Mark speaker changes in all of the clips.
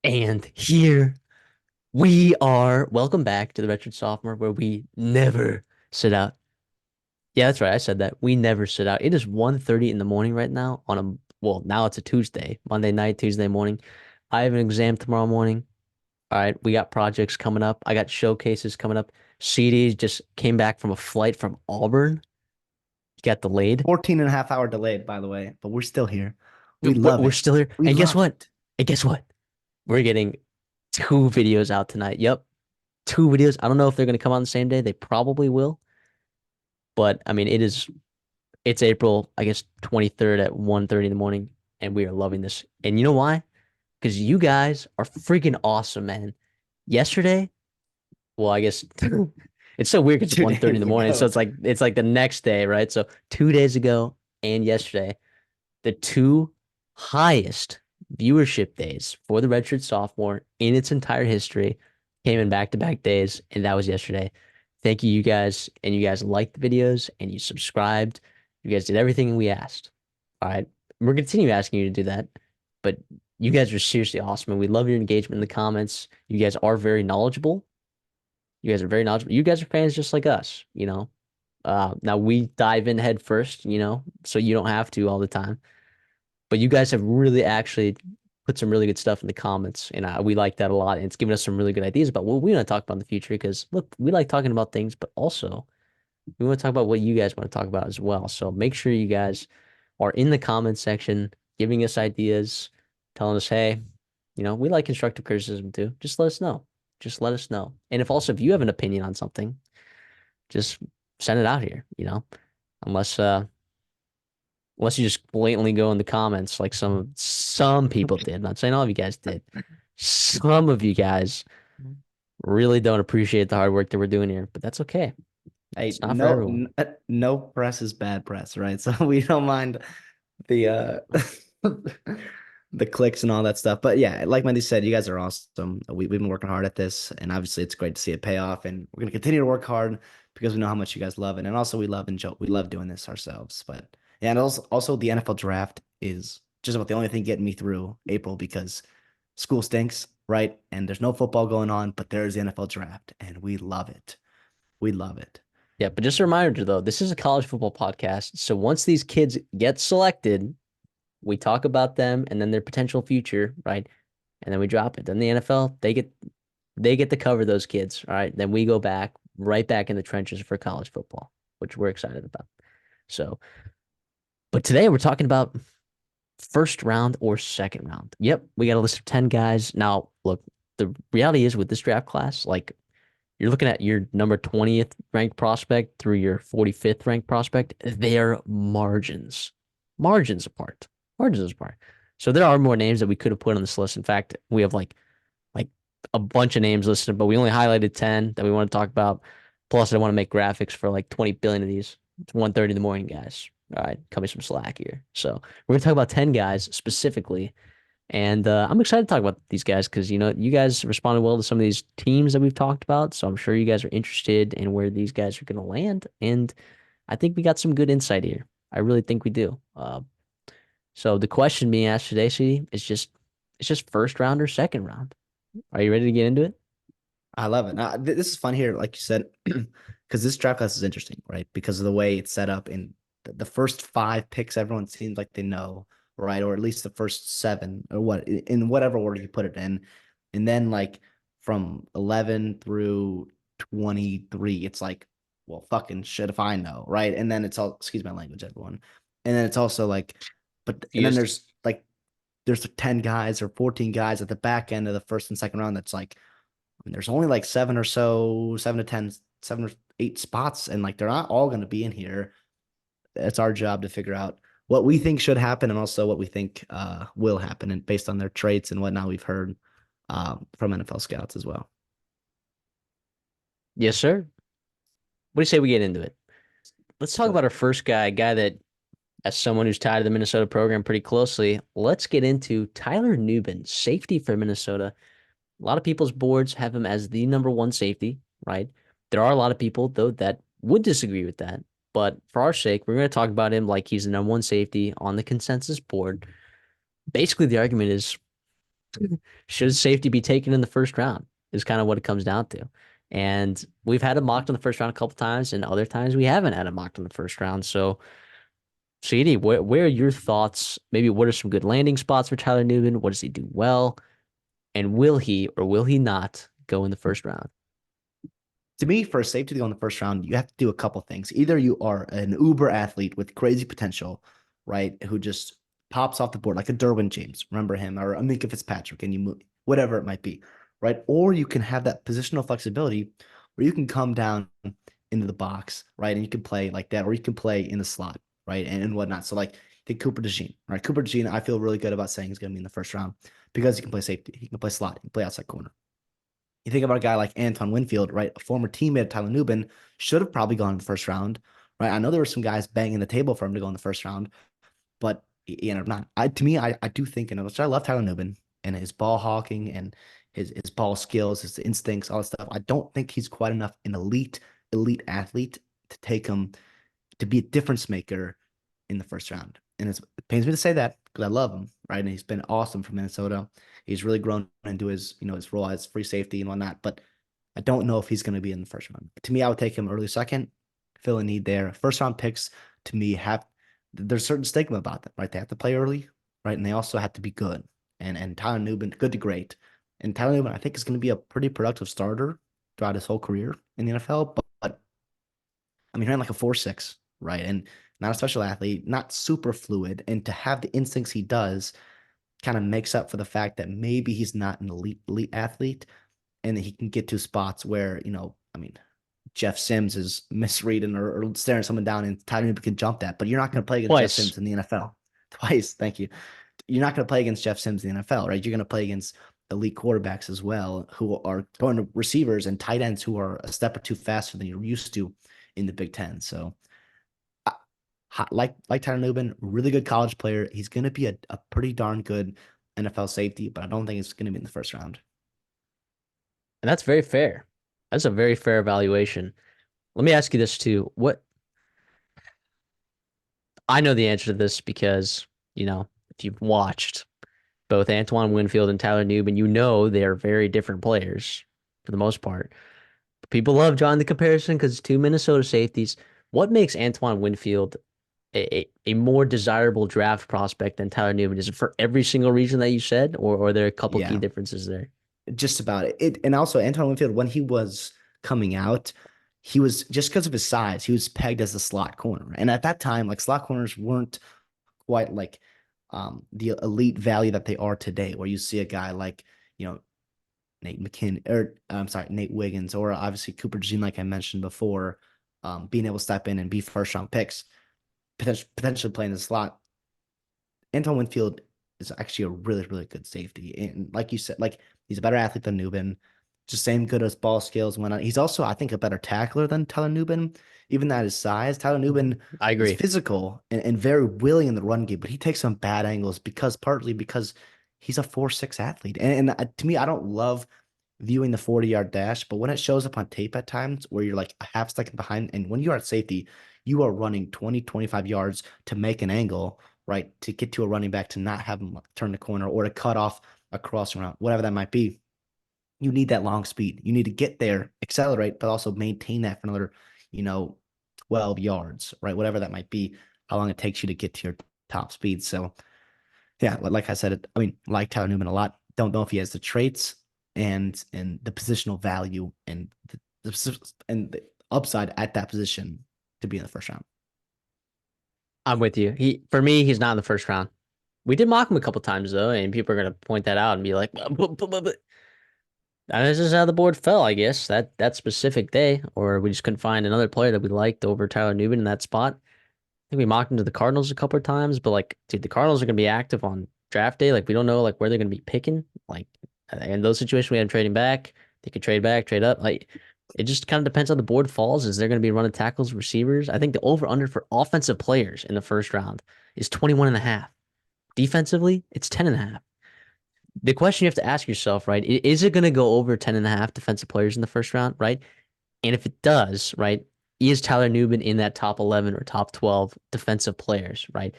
Speaker 1: And here we are. Welcome back to the Redshirt Sophomore, where we never sit out. Yeah, that's right. I said that. We never sit out. It is 1:30 in the morning right now on now it's a Tuesday, Monday night, Tuesday morning. I have an exam tomorrow morning. All right, we got projects coming up. I got showcases coming up. CD just came back from a flight from Auburn. He got delayed.
Speaker 2: 14 and a half hour delayed, by the way, but we're still here. We
Speaker 1: We're,
Speaker 2: love
Speaker 1: we're
Speaker 2: it.
Speaker 1: still here.
Speaker 2: We
Speaker 1: And guess
Speaker 2: love
Speaker 1: what?
Speaker 2: it.
Speaker 1: And guess what? We're getting two videos out tonight. Yep, two videos. I don't know if they're going to come out the same day. They probably will. But I mean, it's April, I guess 23rd at 1:30 in the morning, and we are loving this. And you know why? Because you guys are freaking awesome, man. Yesterday, well, I guess it's so weird because it's
Speaker 2: Two
Speaker 1: 1:30 in
Speaker 2: days
Speaker 1: the morning. So
Speaker 2: ago.
Speaker 1: it's like the next day, right? So 2 days ago and yesterday, the two highest viewership days for the Redshirt Sophomore in its entire history came in back-to-back days, and that was yesterday. Thank you, you guys, and you guys liked the videos and you subscribed. You guys did everything we asked. All right, we're gonna continue asking you to do that, but you guys are seriously awesome, and we love your engagement in the comments. You guys are very knowledgeable. You guys are very knowledgeable. You guys are fans just like us, you know. Now we dive in head first, so you don't have to all the time. But you guys have really actually put some really good stuff in the comments, and we like that a lot. And it's given us some really good ideas about what we want to talk about in the future. Because look, we like talking about things, but also we want to talk about what you guys want to talk about as well. So make sure you guys are in the comments section, giving us ideas, telling us, hey, we like constructive criticism too. Just let us know. Just let us know. And if you have an opinion on something, just send it out here. Unless unless you just blatantly go in the comments like some people did. I'm not saying all of you guys did. Some of you guys really don't appreciate the hard work that we're doing here, but that's okay.
Speaker 2: Hey,
Speaker 1: It's not for everyone.
Speaker 2: no press is bad press, right? So we don't mind the the clicks and all that stuff. But yeah, like Mendy said, you guys are awesome. We've been working hard at this, and obviously it's great to see it pay off. And we're gonna continue to work hard because we know how much you guys love it. And also we love doing this ourselves. But yeah, and also the NFL draft is just about the only thing getting me through April because school stinks, right? And there's no football going on, but there's the NFL draft, and we love it. We love it.
Speaker 1: Yeah, but just a reminder though, this is a college football podcast. So once these kids get selected, we talk about them and then their potential future, right? And then we drop it. Then the NFL, they get to cover those kids, all right? Then we go back right back in the trenches for college football, which we're excited about. So, but today we're talking about first round or second round. Yep, we got a list of 10 guys. Now, look, the reality is with this draft class, like you're looking at your number 20th ranked prospect through your 45th ranked prospect, they're margins apart, margins apart. So there are more names that we could have put on this list. In fact, we have like a bunch of names listed, but we only highlighted 10 that we want to talk about. Plus, I want to make graphics for like 20 billion of these. It's 1:30 in the morning, guys. All right, cut me some slack here. So we're gonna talk about 10 guys specifically, and I'm excited to talk about these guys because you guys responded well to some of these teams that we've talked about. So I'm sure you guys are interested in where these guys are gonna land, and I think we got some good insight here. I really think we do. So the question being asked today, CD, is just it's just first round or second round. Are you ready to get into it?
Speaker 2: I love it. This is fun here, like you said, because this draft class is interesting, right? Because of the way it's set up in the first five picks, everyone seems like they know, right? Or at least the first seven, or what, in whatever order you put it in. And then, like, from 11 through 23, it's like, well, fucking shit if I know, right? And then it's all, excuse my language, everyone. And then it's also like, and then
Speaker 1: Confused.
Speaker 2: there's 10 guys or 14 guys at the back end of the first and second round that's like, mean, there's only like seven or so, 7 to 10, 7 or 8 spots, and like they're not all going to be in here. It's our job to figure out what we think should happen and also what we think will happen, and based on their traits and whatnot we've heard from NFL scouts as well.
Speaker 1: Yes, sir. What do you say we get into it? Let's talk
Speaker 2: So
Speaker 1: about our first guy, a guy that, as someone who's tied to the Minnesota program pretty closely, let's get into Tyler Nubin, safety for Minnesota. A lot of people's boards have him as the number one safety, right? There are a lot of people, though, that would disagree with that. But for our sake, we're going to talk about him like he's the number one safety on the consensus board. Basically, the argument is Should safety be taken in the first round? Is kind of what it comes down to. And we've had him mocked in the first round a couple times, and other times we haven't had him mocked in the first round. So, CD, where are your thoughts? Maybe what are some good landing spots for Tyler Newman? What does he do well? And will he or will he not go in the first round?
Speaker 2: To me, for a safety to go in the first round, you have to do a couple things. Either you are an uber athlete with crazy potential, right, who just pops off the board like a Derwin James, remember him, or a Minka Fitzpatrick, and you move whatever it might be, right? Or you can have that positional flexibility where you can come down into the box, right, and you can play like that, or you can play in the slot, right, and whatnot. So like take Cooper DeJean, right? Cooper DeJean, I feel really good about saying he's going to be in the first round because he can play safety, he can play slot, he can play outside corner. You think about a guy like Antoine Winfield, right? A former teammate of Tyler Nubin should have probably gone in the first round, right? I know there were some guys banging the table for him to go in the first round, but you know, not. To me, I do think, I love Tyler Nubin and his ball hawking and his ball skills, his instincts, all that stuff. I don't think he's quite enough an elite athlete to take him to be a difference maker in the first round. And it pains me to say that because I love him, right? And he's been awesome for Minnesota. He's really grown into his, his role as free safety and whatnot. But I don't know if he's going to be in the first round. To me, I would take him early second, fill a need there. First round picks to me have there's certain stigma about them, right? They have to play early, right? And they also have to be good. And Tyler Nubin, good to great. And Tyler Nubin, I think, is going to be a pretty productive starter throughout his whole career in the NFL. But I mean, he ran like a 4.6, right? And not a special athlete, not super fluid. And to have the instincts he does kind of makes up for the fact that maybe he's not an elite athlete and that he can get to spots where, I mean, Jeff Sims is misreading or staring someone down and Tyler Nubin can jump that, but you're not going to play against Jeff
Speaker 1: Twice.
Speaker 2: Sims in the NFL. Twice. Thank you. You're not going to play against Jeff Sims in the NFL, right? You're going to play against elite quarterbacks as well, who are going to receivers and tight ends who are a step or two faster than you're used to in the Big Ten. So, like Tyler Nubin, really good college player. He's going to be a pretty darn good NFL safety, but I don't think it's going to be in the first round.
Speaker 1: And that's very fair. That's a very fair evaluation. Let me ask you this too. What I know the answer to this because, if you've watched both Antoine Winfield and Tyler Newman, they're very different players for the most part. People love drawing the comparison because it's two Minnesota safeties. What makes Antoine Winfield a more desirable draft prospect than Tyler Newman? Is it for every single reason that you said, or are there a couple key
Speaker 2: Yeah,
Speaker 1: differences there?
Speaker 2: just about it. And also Antoine Winfield, when he was coming out, he was just because of his size, he was pegged as a slot corner. And at that time, like slot corners weren't quite like the elite value that they are today, where you see a guy like, you know, Nate McKinn, or I'm sorry, Nate Wiggins, or obviously Cooper Jean, like I mentioned before, being able to step in and be first round picks, potentially playing the slot. Anton Winfield is actually a really, really good safety. And like you said, like he's a better athlete than Nubin, just same good as ball skills and whatnot. He's also, I think, a better tackler than Tyler Nubin, even at his size. Tyler Nubin
Speaker 1: I
Speaker 2: is
Speaker 1: agree.
Speaker 2: physical and very willing in the run game, but he takes some bad angles partly because he's a 4.6 athlete. And to me, I don't love viewing the 40-yard dash, but when it shows up on tape at times where you're like a half second behind, and when you are at safety, you are running 20, 25 yards to make an angle, right? To get to a running back to not have him turn the corner or to cut off a crossing route, whatever that might be. You need that long speed. You need to get there, accelerate, but also maintain that for another, you know, 12 yards, right? Whatever that might be, how long it takes you to get to your top speed. So yeah, like I said, I mean, like Tyler Newman a lot. Don't know if he has the traits and the positional value and the upside at that position to be in the first round.
Speaker 1: I'm with you. For me, he's not in the first round. We did mock him a couple times though, and people are gonna point that out and be like, but this is how the board fell, I guess. That specific day, or we just couldn't find another player that we liked over Tyler Newman in that spot. I think we mocked him to the Cardinals a couple of times, but like, dude, the Cardinals are gonna be active on draft day. Like, we don't know like where they're gonna be picking. Like, in those situations, we had him trading back. They could trade back, trade up. Like, it just kind of depends how the board falls. Is there gonna be running tackles, receivers? I think the over under for offensive players in the first round is 21 and a half. Defensively, it's 10 and a half. The question you have to ask yourself, right? Is it going to go over 10 and a half defensive players in the first round, right? And if it does, right, is Tyler Newman in that top 11 or top 12 defensive players, right?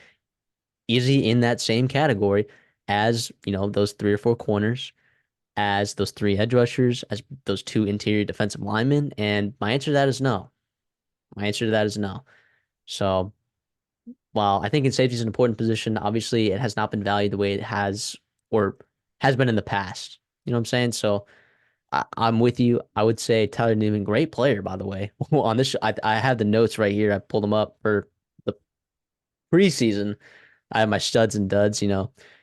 Speaker 1: Is he in that same category as, those three or four corners, as those three edge rushers, as those two interior defensive linemen? And my answer to that is no. My answer to that is no. So while I think in safety is an important position, obviously it has not been valued the way it has or has been in the past. You know what I'm saying? So I'm with you. I would say Tyler Newman, great player, by the way. On this, I have the notes right here. I pulled them up for the preseason. I have my studs and duds.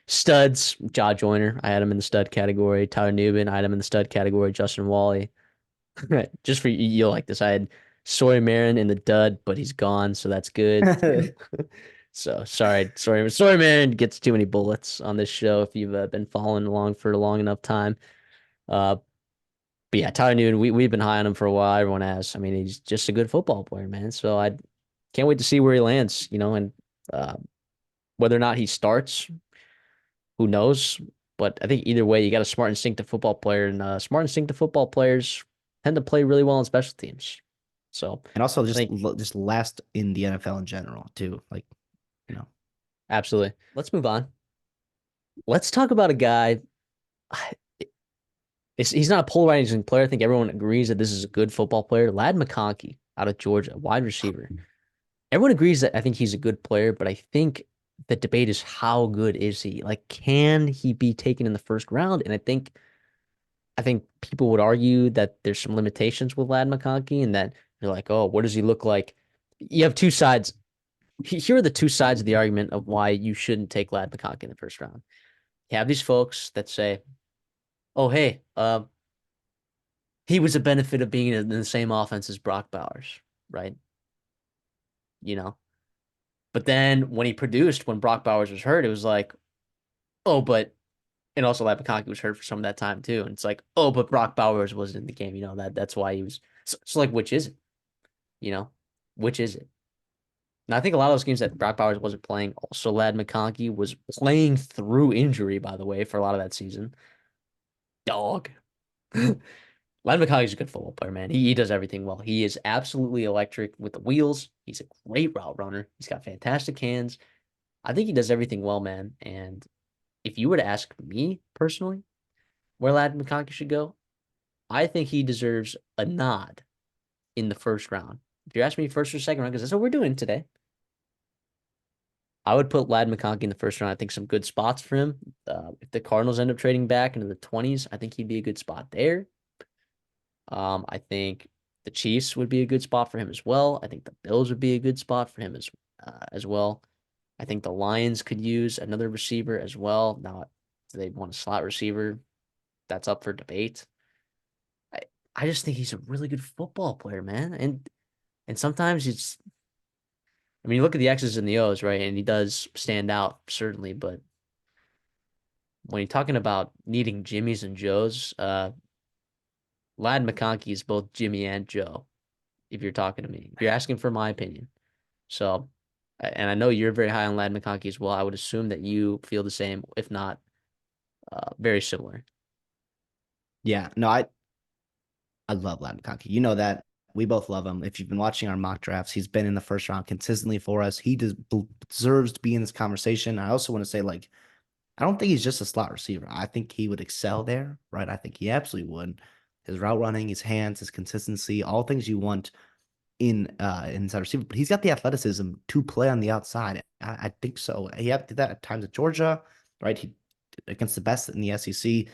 Speaker 1: Studs, Jaw Joyner. I had him in the stud category. Tyler Newman, I had him in the stud category. Justin Wally. Just for you, you'll like this. I had Sawyer Marin in the dud, but he's gone, so that's good. So sorry, Marin gets too many bullets on this show if you've been following along for a long enough time. Uh, but yeah, Tyler Newton, we've been high on him for a while. Everyone has. I mean, he's just a good football player, man. So I can't wait to see where he lands. And uh, whether or not he starts, who knows? But I think either way, you got a smart, instinctive football player, and smart, instinctive football players tend to play really well on special teams. So
Speaker 2: And also
Speaker 1: I think
Speaker 2: just last in the NFL in general too. Like, you know.
Speaker 1: absolutely. Let's move on. Let's talk about a guy. He's not a polarizing player. I think everyone agrees that this is a good football player. Lad McConkey out of Georgia, wide receiver. Everyone agrees that I think he's a good player, but I think the debate is how good is he? Like, can he be taken in the first round? And I think people would argue that there's some limitations with Lad McConkey and that you're like, oh, what does he look like? You have two sides. Here are the two sides of the argument of why you shouldn't take Lad McConkey in the first round. You have these folks that say, oh, hey, he was a benefit of being in the same offense as Brock Bowers, right? You know, but then when he produced, when Brock Bowers was hurt, it was like, oh, but and also Lad McConkey was hurt for some of that time too. And it's like, oh, but Brock Bowers wasn't in the game. That's why he was. So like, which is it? You know, which is it? And I think a lot of those games that Brock Bowers wasn't playing, also Lad McConkey was playing through injury, by the way, for a lot of that season. Dog. Lad McConkey's a good football player, man. He does everything well. He is absolutely electric with the wheels. He's a great route runner. He's got fantastic hands. I think he does everything well, man. And if you were to ask me personally where Lad McConkey should go, I think he deserves a nod in the first round. If you're asking me first or second round, because that's what we're doing today, I would put Lad McConkey in the first round. I think some good spots for him. If the Cardinals end up trading back into the 20s, I think he'd be a good spot there. I think the Chiefs would be a good spot for him as well. I think the Bills would be a good spot for him as well. I think the Lions could use another receiver as well. Now, do they want a slot receiver? That's up for debate. I, I just think he's a really good football player, man. And sometimes I mean, you look at the X's and the O's, right? And he does stand out, certainly. But when you're talking about needing Jimmys and Joes, Lad McConkey is both Jimmy and Joe, if you're talking to me. If you're asking for my opinion. So, and I know you're very high on Lad McConkey as well. I would assume that you feel the same, if not very similar.
Speaker 2: Yeah, no, I love Lad McConkey. You know that. We both love him. If you've been watching our mock drafts, he's been in the first round consistently for us. He deserves to be in this conversation. I also want to say, like, I don't think he's just a slot receiver. I think he would excel there, right? I think he absolutely would. His route running, his hands, his consistency, all things you want in inside receiver. But he's got the athleticism to play on the outside. I think so. He did that at times at Georgia, right? He against the best in the SEC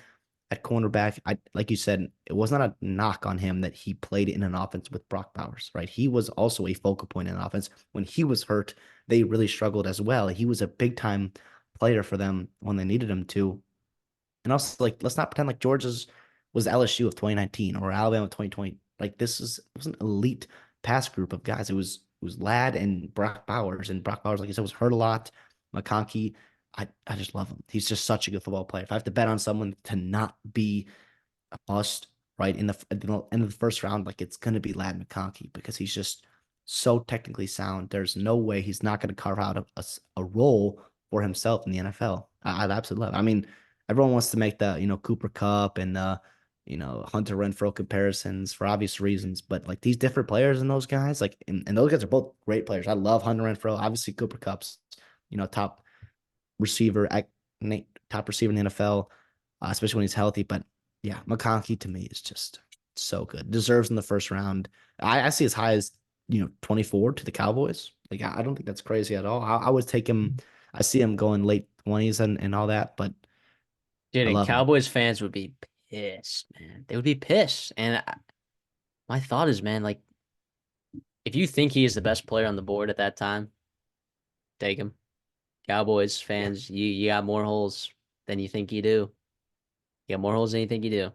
Speaker 2: at cornerback. I like you said, it was not a knock on him that he played in an offense with Brock Bowers, right? He was also a focal point in an offense. When he was hurt, they really struggled as well. He was a big time player for them when they needed him to. And also, like, let's not pretend like Georgia's was LSU of 2019 or Alabama of 2020. Like, it was an elite pass group of guys. It was Ladd and Brock Bowers, and Brock Bowers, like you said, was hurt a lot. McConkey, I just love him. He's just such a good football player. If I have to bet on someone to not be a bust, right, at the end of the first round, like, it's gonna be Ladd McConkey because he's just so technically sound. There's no way he's not gonna carve out a role for himself in the NFL. I'd absolutely love it. I mean, everyone wants to make the, Cooper Cup and Hunter Renfro comparisons for obvious reasons, but like these different players and those guys, like and those guys are both great players. I love Hunter Renfro. Obviously, Cooper Cup's, top receiver, top receiver in the NFL, especially when he's healthy. But yeah, McConkey to me is just so good. Deserves in the first round. I see as high as 24 to the Cowboys. Like I don't think that's crazy at all. I would take him. I see him going late 20s and all that, but
Speaker 1: Dude,
Speaker 2: I
Speaker 1: and
Speaker 2: love him.
Speaker 1: Cowboys fans would be pissed, man. They would be pissed. And my thought is, man, like if you think he is the best player on the board at that time, take him. Cowboys
Speaker 2: Yeah.
Speaker 1: fans, you got more holes than you think you do. You got more holes than you think you do.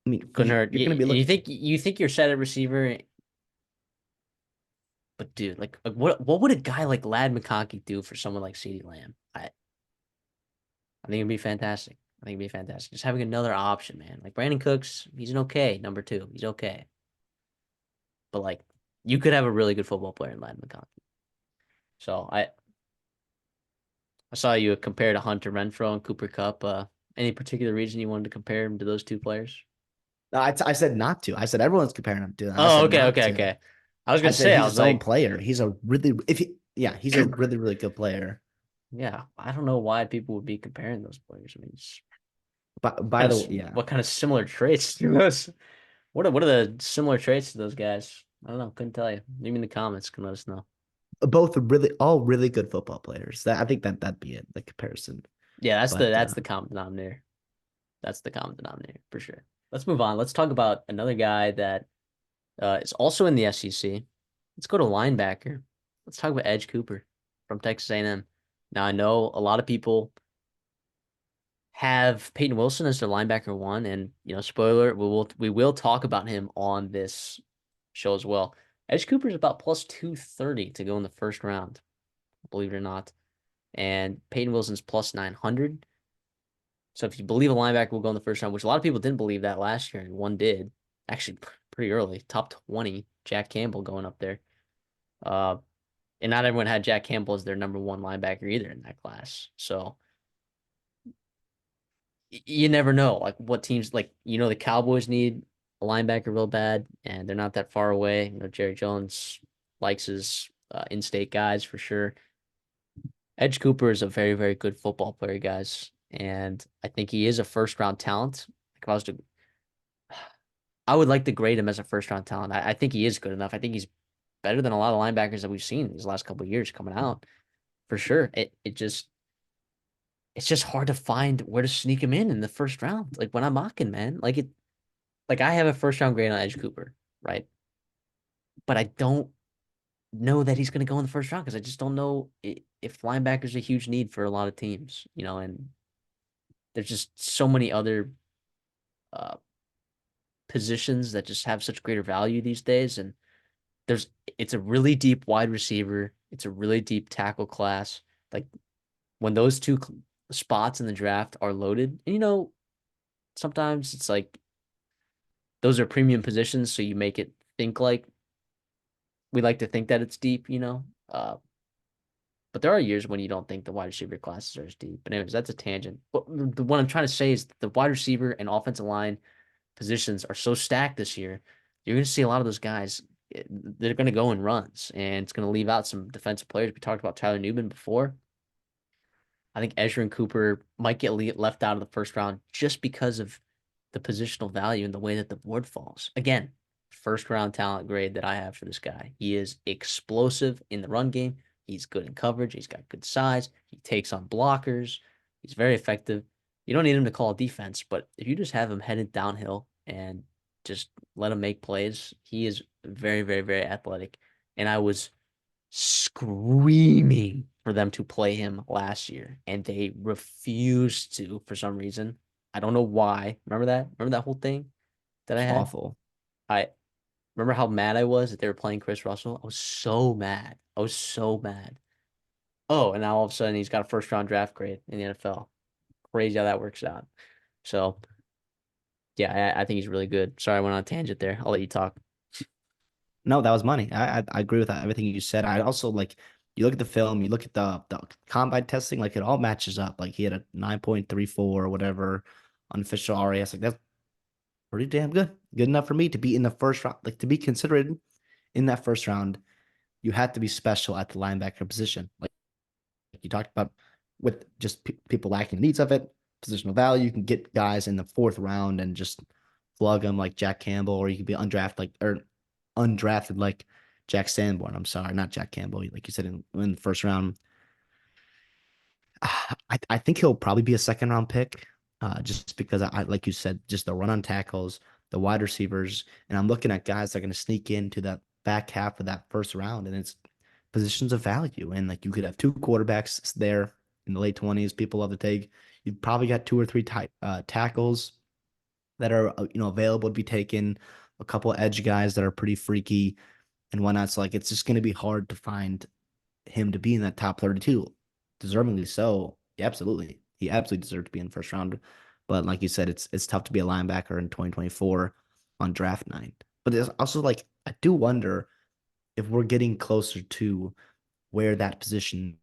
Speaker 2: I mean,
Speaker 1: Couldn't hurt.
Speaker 2: you're going to be looking.
Speaker 1: You think you're set at receiver, but dude, like what would a guy like Lad McConkey do for someone like CeeDee Lamb? I think it'd be fantastic. I think it'd be fantastic. Just having another option, man. Like Brandon Cooks, he's an okay number two. He's okay. But like you could have a really good football player in Lad McConkey. So I saw you compare to Hunter Renfrow and Cooper Kupp. Any particular reason you wanted to compare him to those two players?
Speaker 2: No, I said not to. I said everyone's comparing him to. And I
Speaker 1: Oh,
Speaker 2: said
Speaker 1: okay,
Speaker 2: not
Speaker 1: okay,
Speaker 2: to.
Speaker 1: okay. I was
Speaker 2: I
Speaker 1: gonna
Speaker 2: said
Speaker 1: say, I
Speaker 2: he's
Speaker 1: was
Speaker 2: his own
Speaker 1: like,
Speaker 2: player. He's a really if he yeah, he's a really really good player.
Speaker 1: yeah, I don't know why people would be comparing those players. I mean,
Speaker 2: But
Speaker 1: what
Speaker 2: by
Speaker 1: kind
Speaker 2: the
Speaker 1: of
Speaker 2: way, yeah,
Speaker 1: what kind of similar traits do those? What are the similar traits to those guys? I don't know. Couldn't tell you. Leave me in the comments. Can let us know.
Speaker 2: both really all really good football players. That I think that'd be it, the comparison.
Speaker 1: Yeah,
Speaker 2: But
Speaker 1: that's the common denominator. That's the common denominator for sure. Let's move on. Let's talk about another guy that is also in the SEC. Let's go to linebacker. Let's talk about Edge Cooper from Texas A&M. Now I know a lot of people have Peyton Wilson as their linebacker one, and spoiler, we will talk about him on this show as well. Edge Cooper's about plus 230 to go in the first round, believe it or not. And Peyton Wilson's plus 900. So if you believe a linebacker will go in the first round, which a lot of people didn't believe that last year, and one did, actually pretty early, top 20, Jack Campbell going up there. Uh, and not everyone had Jack Campbell as their number one linebacker either in that class. So you never know, like what teams, like the Cowboys need a linebacker real bad, and they're not that far away. Jerry Jones likes his in-state guys for sure. Edge Cooper is a very, very good football player, guys, and I think he is a first round talent. Like if I was to, I would like to grade him as a first round talent. I think he is good enough. I think he's better than a lot of linebackers that we've seen these last couple of years coming out for sure. It's just hard to find where to sneak him in the first round. Like when I'm mocking, man, like I have a first round grade on Edge Cooper, right? But I don't know that he's going to go in the first round because I just don't know if linebacker's a huge need for a lot of teams, and there's just so many other uh, positions that just have such greater value these days. And there's it's a really deep wide receiver, it's a really deep tackle class. Like when those two spots in the draft are loaded, and sometimes it's like those are premium positions, so you make it think like we like to think that it's deep, but there are years when you don't think the wide receiver classes are as deep. But anyways, that's a tangent. But what I'm trying to say is the wide receiver and offensive line positions are so stacked this year. You're going to see a lot of those guys. They're going to go in runs, and it's going to leave out some defensive players. We talked about Tyler Newman before. I think Ezra and Cooper might get left out of the first round just because of the positional value and the way that the board falls. Again, first round talent grade that I have for this guy. He is explosive in the run game. He's good in coverage. He's got good size. He takes on blockers. He's very effective. You don't need him to call defense, but if you just have him headed downhill and just let him make plays, he is very, very, very athletic. And I was screaming for them to play him last year, and they refused to for some reason. I don't know why. Remember that? Remember that whole thing that I
Speaker 2: it's
Speaker 1: had?
Speaker 2: awful.
Speaker 1: I remember how mad I was that they were playing Chris Russell. I was so mad. I was so mad. Oh, and now all of a sudden he's got a first round draft grade in the NFL. Crazy how that works out. So yeah, I think he's really good. Sorry, I went on a tangent there. I'll let you talk.
Speaker 2: No, that was money. I agree with that, everything you said. I also like you look at the film, you look at the combine testing, like it all matches up. Like he had a 9.34 or whatever unofficial RAS. Like that's pretty damn good. Good enough for me to be in the first round, like to be considered in that first round. You had to be special at the linebacker position. Like you talked about with just people lacking needs of it, positional value, you can get guys in the fourth round and just plug them like Jack Campbell, or you could be undrafted like Jack Sanborn. I'm sorry, not Jack Campbell. Like you said in the first round, I think he'll probably be a second round pick, just because like you said, just the run on tackles, the wide receivers, and I'm looking at guys that are going to sneak into that back half of that first round, and it's positions of value. And like you could have two quarterbacks there in the late 20s. People love to take. You've probably got two or three tackles that are available to be taken, a couple edge guys that are pretty freaky and whatnot. So like it's just going to be hard to find him to be in that top 32, deservingly so. Yeah, absolutely. He absolutely deserved to be in the first round. But like you said, it's tough to be a linebacker in 2024 on draft night. But it's also like I do wonder if we're getting closer to where that position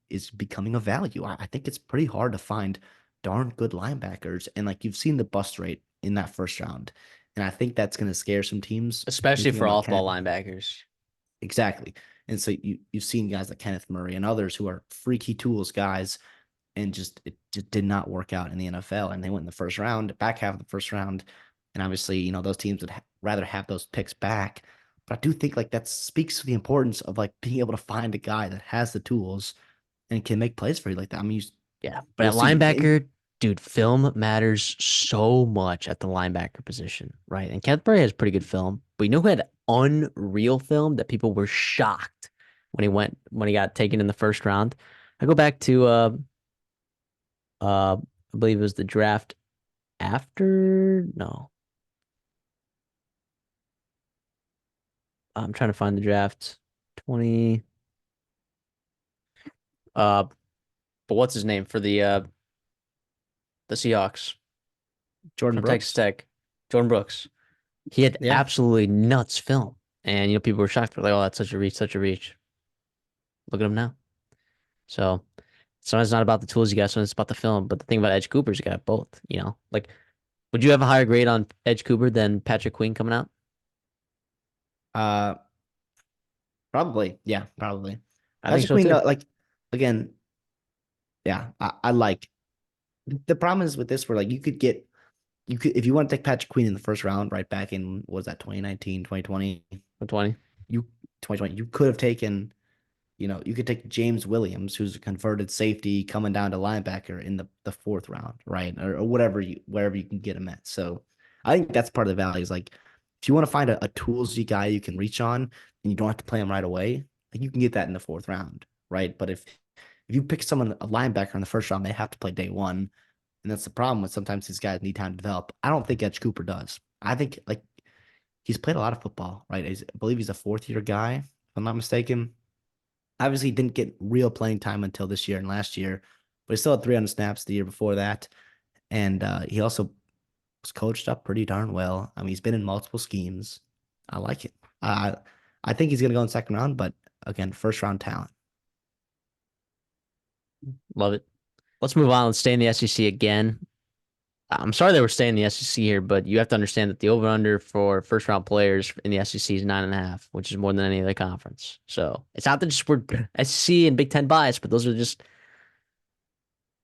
Speaker 2: is becoming a value. I think it's pretty hard to find darn good linebackers. And like you've seen the bust rate in that first round. And I think that's going to scare some teams.
Speaker 1: especially
Speaker 2: Thinking
Speaker 1: for
Speaker 2: about
Speaker 1: off-ball
Speaker 2: Kenneth.
Speaker 1: linebackers.
Speaker 2: Exactly. And so you've seen guys like Kenneth Murray and others who are freaky tools guys, and just it just did not work out in the NFL. And they went in the first round, back half of the first round. And obviously, those teams would rather have those picks back. But I do think like that speaks to the importance of like being able to find a guy that has the tools and can make plays for you like that. I mean,
Speaker 1: Yeah, but
Speaker 2: we'll
Speaker 1: at
Speaker 2: see.
Speaker 1: linebacker, dude, film matters so much at the linebacker position, right? And Kenneth Murray has pretty good film, but you know who had unreal film that people were shocked when he got taken in the first round? I go back to I believe it was the draft after no. I'm trying to find the draft 20 uh but what's his name for the Seahawks
Speaker 2: Jordan
Speaker 1: from Texas
Speaker 2: Brooks.
Speaker 1: Tech? Jordan Brooks. He had
Speaker 2: Yeah.
Speaker 1: absolutely nuts film. And people were shocked. They're like, oh, that's such a reach, such a reach. Look at him now. So sometimes it's not about the tools you got, sometimes it's about the film. But the thing about Edge Cooper's got both. Like, would you have a higher grade on Edge Cooper than Patrick Queen coming out?
Speaker 2: Uh, Probably. Yeah, probably.
Speaker 1: I think
Speaker 2: Patrick
Speaker 1: so
Speaker 2: Queen,
Speaker 1: too.
Speaker 2: like again, yeah, I like the problem is with this where like you could if you want to take Patrick Queen in the first round, right back in what was that 2019, 2020,
Speaker 1: 20.
Speaker 2: you 2020, you could have taken, you could take James Williams, who's a converted safety coming down to linebacker in the fourth round, right? Or wherever you can get him at. So I think that's part of the value is like if you want to find a toolsy guy you can reach on and you don't have to play him right away, like you can get that in the fourth round, right? But if you pick someone a linebacker in the first round, they have to play day one. And that's the problem with sometimes these guys need time to develop. I don't think Edge Cooper does. I think like he's played a lot of football, right? I believe he's a fourth year guy, if I'm not mistaken. Obviously, he didn't get real playing time until this year and last year, but he still had 300 snaps the year before that. And he also was coached up pretty darn well. I mean, he's been in multiple schemes. I like it. I think he's going to go in second round, but again, first round talent.
Speaker 1: Love it. Let's move on. Let's stay in the SEC again. I'm sorry that we're staying in the SEC here, but you have to understand that the over under for first round players in the SEC is 9.5, which is more than any other conference. So it's not that just we're SEC and Big Ten bias, but those are just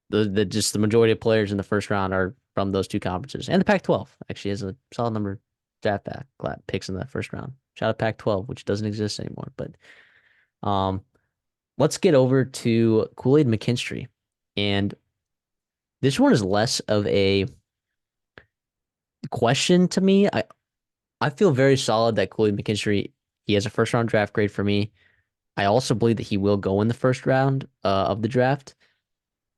Speaker 1: the majority of players in the first round are from those two conferences. And the Pac-12 actually has a solid number of draft back picks in that first round. Shout out Pac-12, which doesn't exist anymore. But um, let's get over to Kool-Aid McKinstry. And this one is less of a question to me. I feel very solid that Kool-Aid McKinstry, he has a first round draft grade for me. I also believe that he will go in the first round of the draft.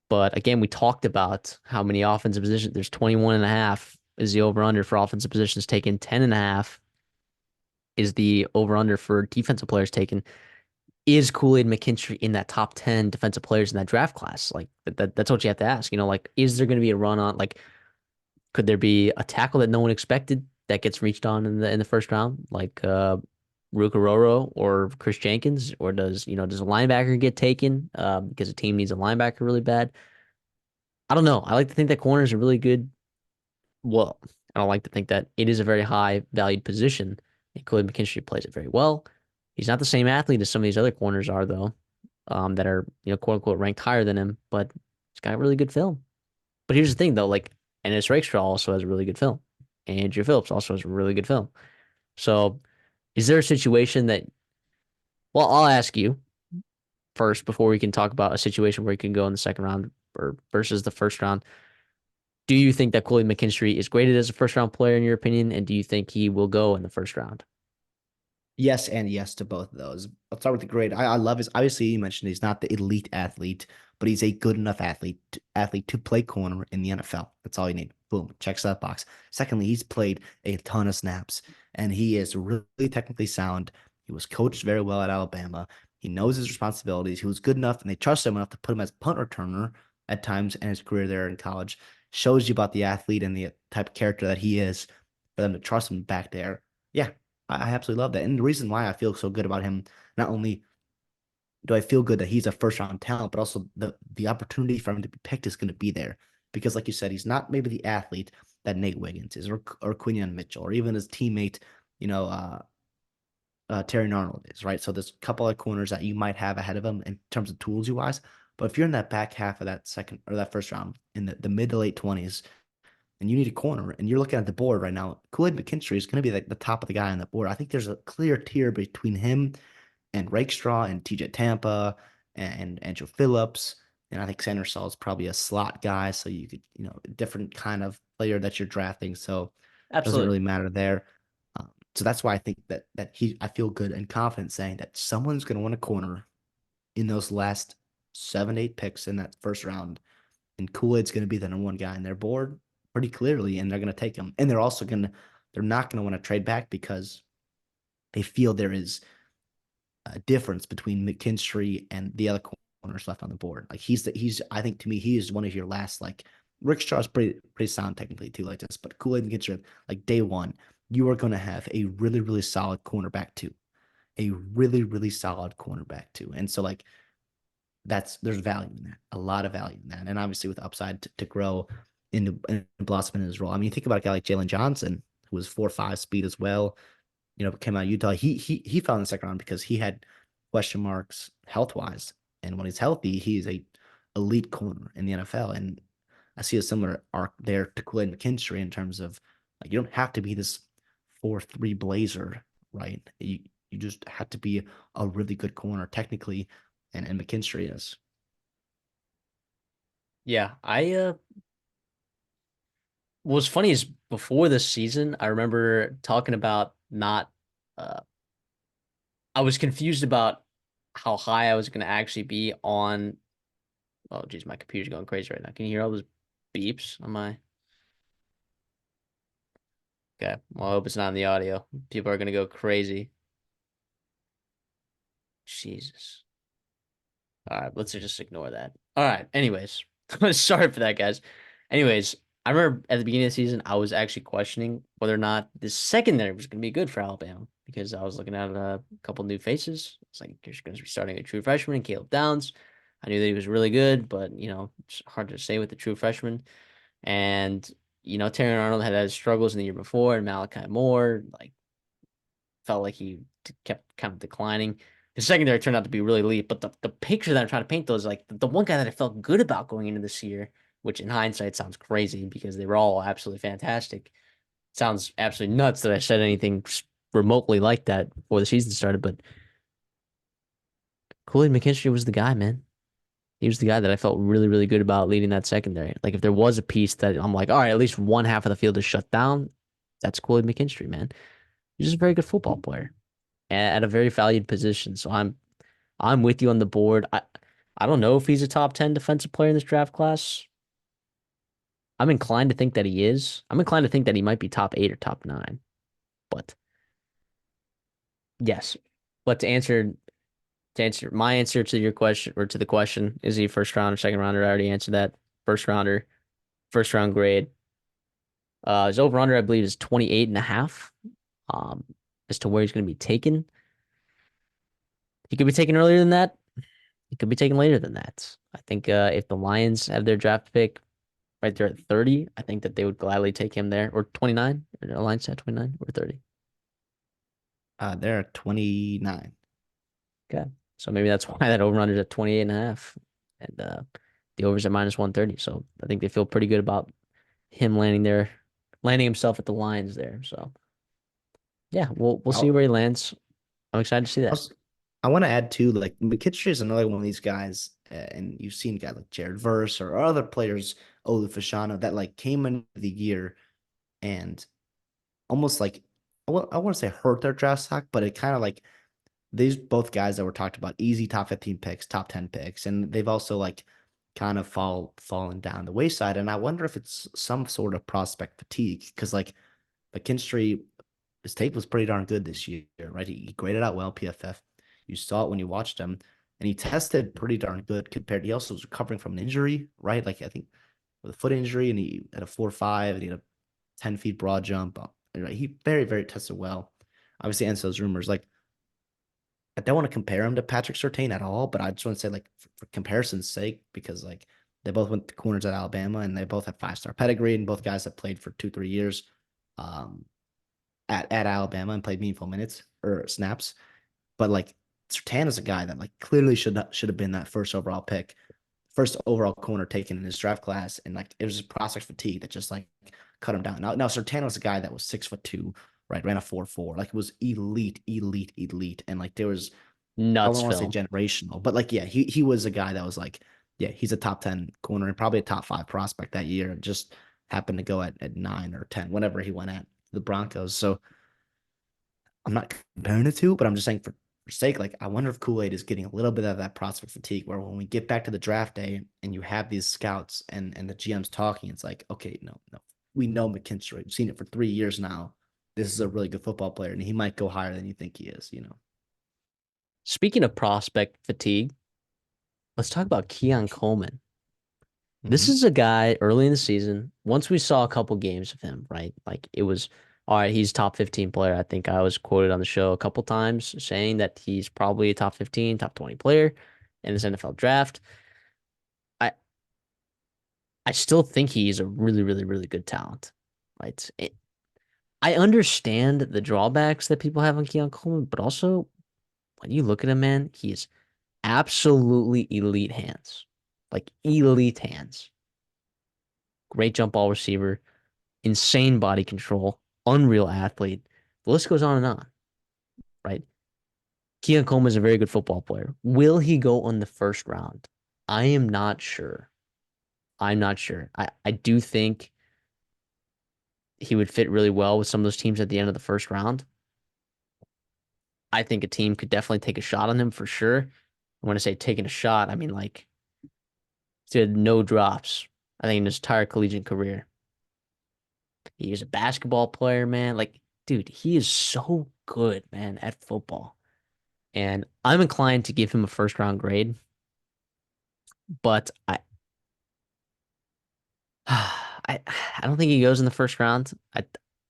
Speaker 1: But again, we talked about how many offensive positions. There's 21 and a half is the over under for offensive positions taken. 10 and a half is the over under for defensive players taken. Is Kool-Aid McKinstry in that top 10 defensive players in that draft class? Like that's what you have to ask. Like, is there going to be a run on? Like, could there be a tackle that no one expected that gets reached on in the first round, like Rukaroro or Chris Jenkins, or does a linebacker get taken because a team needs a linebacker really bad? I don't know. I like to think that corners are really good. Well, I don't like to think that it is a very high valued position. And Kool-Aid McKinstry plays it very well. He's not the same athlete as some of these other corners are, though, that are quote unquote ranked higher than him. But got really good film. But here's the thing though, like Ennis Rakestraw also has a really good film. Andrew Phillips also has a really good film. So is there a situation that, well, I'll ask you first before we can talk about a situation where you can go in the second round or versus the first round. Do you think that Coley McKinstry is graded as a first round player in your opinion? And do you think he will go in the first round?
Speaker 2: Yes, and yes to both of those. I'll start with the grade. I love his. Obviously, you mentioned he's not the elite athlete, but he's a good enough athlete to play corner in the NFL. That's all you need. Boom, checks that box. Secondly, he's played a ton of snaps, and he is really technically sound. He was coached very well at Alabama. He knows his responsibilities. He was good enough, and they trusted him enough to put him as punt returner at times in his career there in college. Shows you about the athlete and the type of character that he is for them to trust him back there. Yeah, I absolutely love that. And the reason why I feel so good about him, not only do I feel good that he's a first round talent, but also the opportunity for him to be picked is going to be there. Because, like you said, he's not maybe the athlete that Nate Wiggins is, or Quinion Mitchell, or even his teammate, you know, Terry Arnold is, right? So there's a couple of corners that you might have ahead of him in terms of tools you wise. But if you're in that back half of that second or that first round in the mid to late 20s, and you need a corner, and you're looking at the board right now, Kool-Aid McKinstry is going to be like the top of the guy on the board. I think there's a clear tier between him and Rakestraw and TJ Tampa and Andrew Phillips. And I think Center Saul is probably a slot guy. So you could, different kind of player that you're drafting. So it doesn't
Speaker 1: Absolutely.
Speaker 2: really matter there. So that's why I think I feel good and confident saying that someone's going to win a corner in those last 7, 8 picks in that first round, and Kool-Aid's going to be the number one guy on their board pretty clearly, and they're going to take him. And they're not going to want to trade back because they feel there is a difference between McKinstry and the other corners left on the board. Like I think to me, he is one of your last, like, Rick Straw's pretty sound technically too, like this, but Kool-Aid and McKinstry, like day one, you are going to have a really, really solid cornerback too. A really, really solid cornerback too. And so, like, there's value in that, a lot of value in that, and obviously with upside to grow into blossom in his role. I mean, you think about a guy like Jalen Johnson, who was 4.5 speed as well. Came out of Utah. He fell in the second round because he had question marks health wise, and when he's healthy, he's a elite corner in the NFL. And I see a similar arc there to Kool-Aid McKinstry in terms of, like, you don't have to be this 4.3 blazer, right? You just have to be a really good corner technically, and McKinstry is.
Speaker 1: Yeah, I what's funny is before this season, I remember talking about not uh I was confused about how high I was going to actually be on. Oh, geez, my computer's going crazy right now. Can you hear all those beeps on my? Okay, well, I hope it's not in the audio. People are going to go crazy. Jesus. All right, let's just ignore that. All right, anyways, sorry for that, guys. Anyways, I remember at the beginning of the season, I was actually questioning whether or not the secondary was going to be good for Alabama because I was looking at a couple new faces. It's like you're going to be starting a true freshman, Caleb Downs. I knew that he was really good, but it's hard to say with the true freshman. And Terry Arnold had his struggles in the year before, and Malachi Moore felt like he kept kind of declining. His secondary turned out to be really elite, but the picture that I'm trying to paint though is like the one guy that I felt good about going into this year, which in hindsight sounds crazy because they were all absolutely fantastic. Sounds absolutely nuts that I said anything remotely like that before the season started, but Kool-Aid McKinstry was the guy, man. He was the guy that I felt really, really good about leading that secondary. Like if there was a piece that I'm like, all right, at least one half of the field is shut down, that's Kool-Aid McKinstry, man. He's just a very good football player at a very valued position. So I'm with you on the board. I don't know if he's a top 10 defensive player in this draft class. I'm inclined to think that he is. I'm inclined to think that he might be top 8 or top 9. But yes. But to answer my answer to your question or to the question, is he first round or second rounder? I already answered that. First rounder, first round grade. His over under, I believe, is 28 and a half. Um, as to where he's going to be taken. He could be taken earlier than that. He could be taken later than that. I think if the Lions have their draft pick right there at 30, I think that they would gladly take him there. Or 29. Or the Lions at 29 or 30.
Speaker 2: They're 29.
Speaker 1: Okay. So maybe that's why that over under is at 28 and a half. And The over's at -130. So I think they feel pretty good about him landing himself at the Lions there. So yeah, we'll see
Speaker 2: I'll,
Speaker 1: where he lands. I'm excited to see that.
Speaker 2: I'll, I want to add too, like McKinstry is another one of these guys, and you've seen guys like Jared Verse or other players, Olu Fashano, that like came into the year and almost like I want to say hurt their draft stock, but it kind of like these both guys that were talked about, easy top 15 picks, top 10 picks, and they've also like kind of fallen down the wayside. And I wonder if it's some sort of prospect fatigue because like McKinstry, his tape was pretty darn good this year, right? He graded out well PFF. You saw it when you watched him, and he tested pretty darn good compared. He also was recovering from an injury, right? Like I think with a foot injury, and he had a 4.5, and he had a 10 feet broad jump. Right? He very tested well. Obviously, answer those rumors. Like I don't want to compare him to Patrick Surtain at all, but I just want to say like for comparison's sake, because like they both went to corners at Alabama, and they both have 5-star pedigree, and both guys have played for 2-3 years. Um, at Alabama and played meaningful minutes or snaps. But like Sertan is a guy that like clearly should have been that first overall pick, first overall corner taken in his draft class, and like it was just prospect fatigue that just like cut him down. Now Sertan was a guy that was 6'2", right? Ran a 4.4, like was elite, and like there was I
Speaker 1: Nuts
Speaker 2: don't want to say
Speaker 1: film.
Speaker 2: generational, but like yeah, he was a guy that was like yeah, he's a top 10 corner and probably a top 5 prospect that year. Just happened to go at 9 or 10, whenever he went at the Broncos. So I'm not comparing the two, but I'm just saying for sake, like I wonder if Kool-Aid is getting a little bit of that prospect fatigue where when we get back to the draft day and you have these scouts and the GM's talking, it's like, okay, no. We know McKinstry. We've seen it for 3 years now. This is a really good football player, and he might go higher than you think he is.
Speaker 1: Speaking of prospect fatigue, let's talk about Keon Coleman. This
Speaker 2: Mm-hmm.
Speaker 1: is a guy early in the season. Once we saw a couple games of him, right? Like it was, all right, he's top 15 player. I think I was quoted on the show a couple times saying that he's probably a top 15, top 20 player in this NFL draft. I I still think he's a really good talent. Right? I understand the drawbacks that people have on Keon Coleman, but also when you look at him, man, he is absolutely elite hands. Like elite hands. Great jump ball receiver, insane body control, unreal athlete. The list goes on and on, right? Keon Coleman is a very good football player. Will he go on the first round? I am not sure. I'm not sure. I do think he would fit really well with some of those teams at the end of the first round. I think a team could definitely take a shot on him for sure. When I say taking a shot, I mean like he had no drops, I think, in his entire collegiate career. He is a basketball player, man. Like, dude, he is so good, man, at football. And I'm inclined to give him a first round grade, but I don't think he goes in the first round.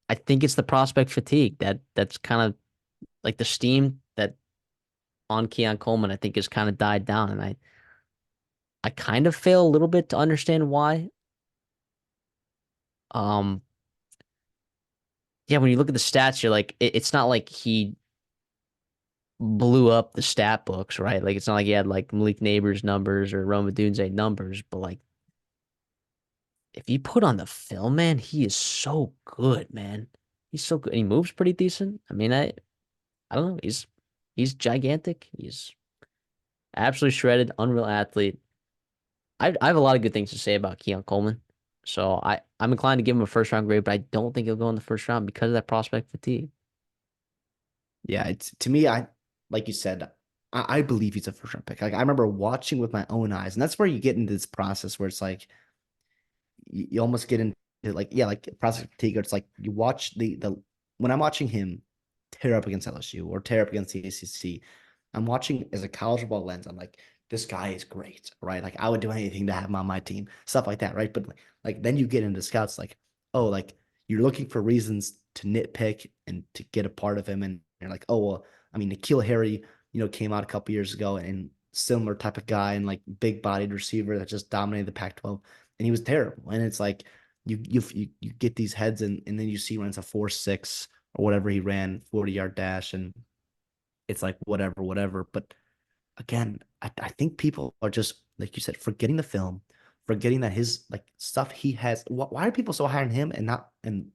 Speaker 1: I think it's the prospect fatigue that's kind of like the steam that on Keon Coleman I think has kind of died down, and I kind of fail a little bit to understand why. Um, yeah, when you look at the stats, you're like, it's not like he blew up the stat books, right? Like it's not like he had like Malik Neighbors numbers or Roma Dunze numbers, but like if you put on the film, man, he is so good, man. He's so good. He moves pretty decent. I mean, I don't know. He's gigantic. He's absolutely shredded, unreal athlete. I have a lot of good things to say about Keon Coleman. So I'm inclined to give him a first round grade, but I don't think he'll go in the first round because of that prospect fatigue.
Speaker 2: Yeah, it's to me, I like you said, I believe he's a first round pick. Like I remember watching with my own eyes, and that's where you get into this process where it's like you almost get into like yeah, like process fatigue. It's like you watch the when I'm watching him tear up against LSU or tear up against the ACC, I'm watching as a college football lens. I'm like, this guy is great, right? Like I would do anything to have him on my team, stuff like that, right? But like then you get into scouts like, oh, like you're looking for reasons to nitpick and to get a part of him, and you're like, oh well, I mean, N'Keal Harry, came out a couple years ago and similar type of guy and like big bodied receiver that just dominated the Pac-12, and he was terrible. And it's like you get these heads and then you see runs a 4.6 or whatever he ran 40-yard dash, and it's like whatever. But again, I think people are just like you said, forgetting the film, forgetting that his like stuff he has. Why are people so high on him and not and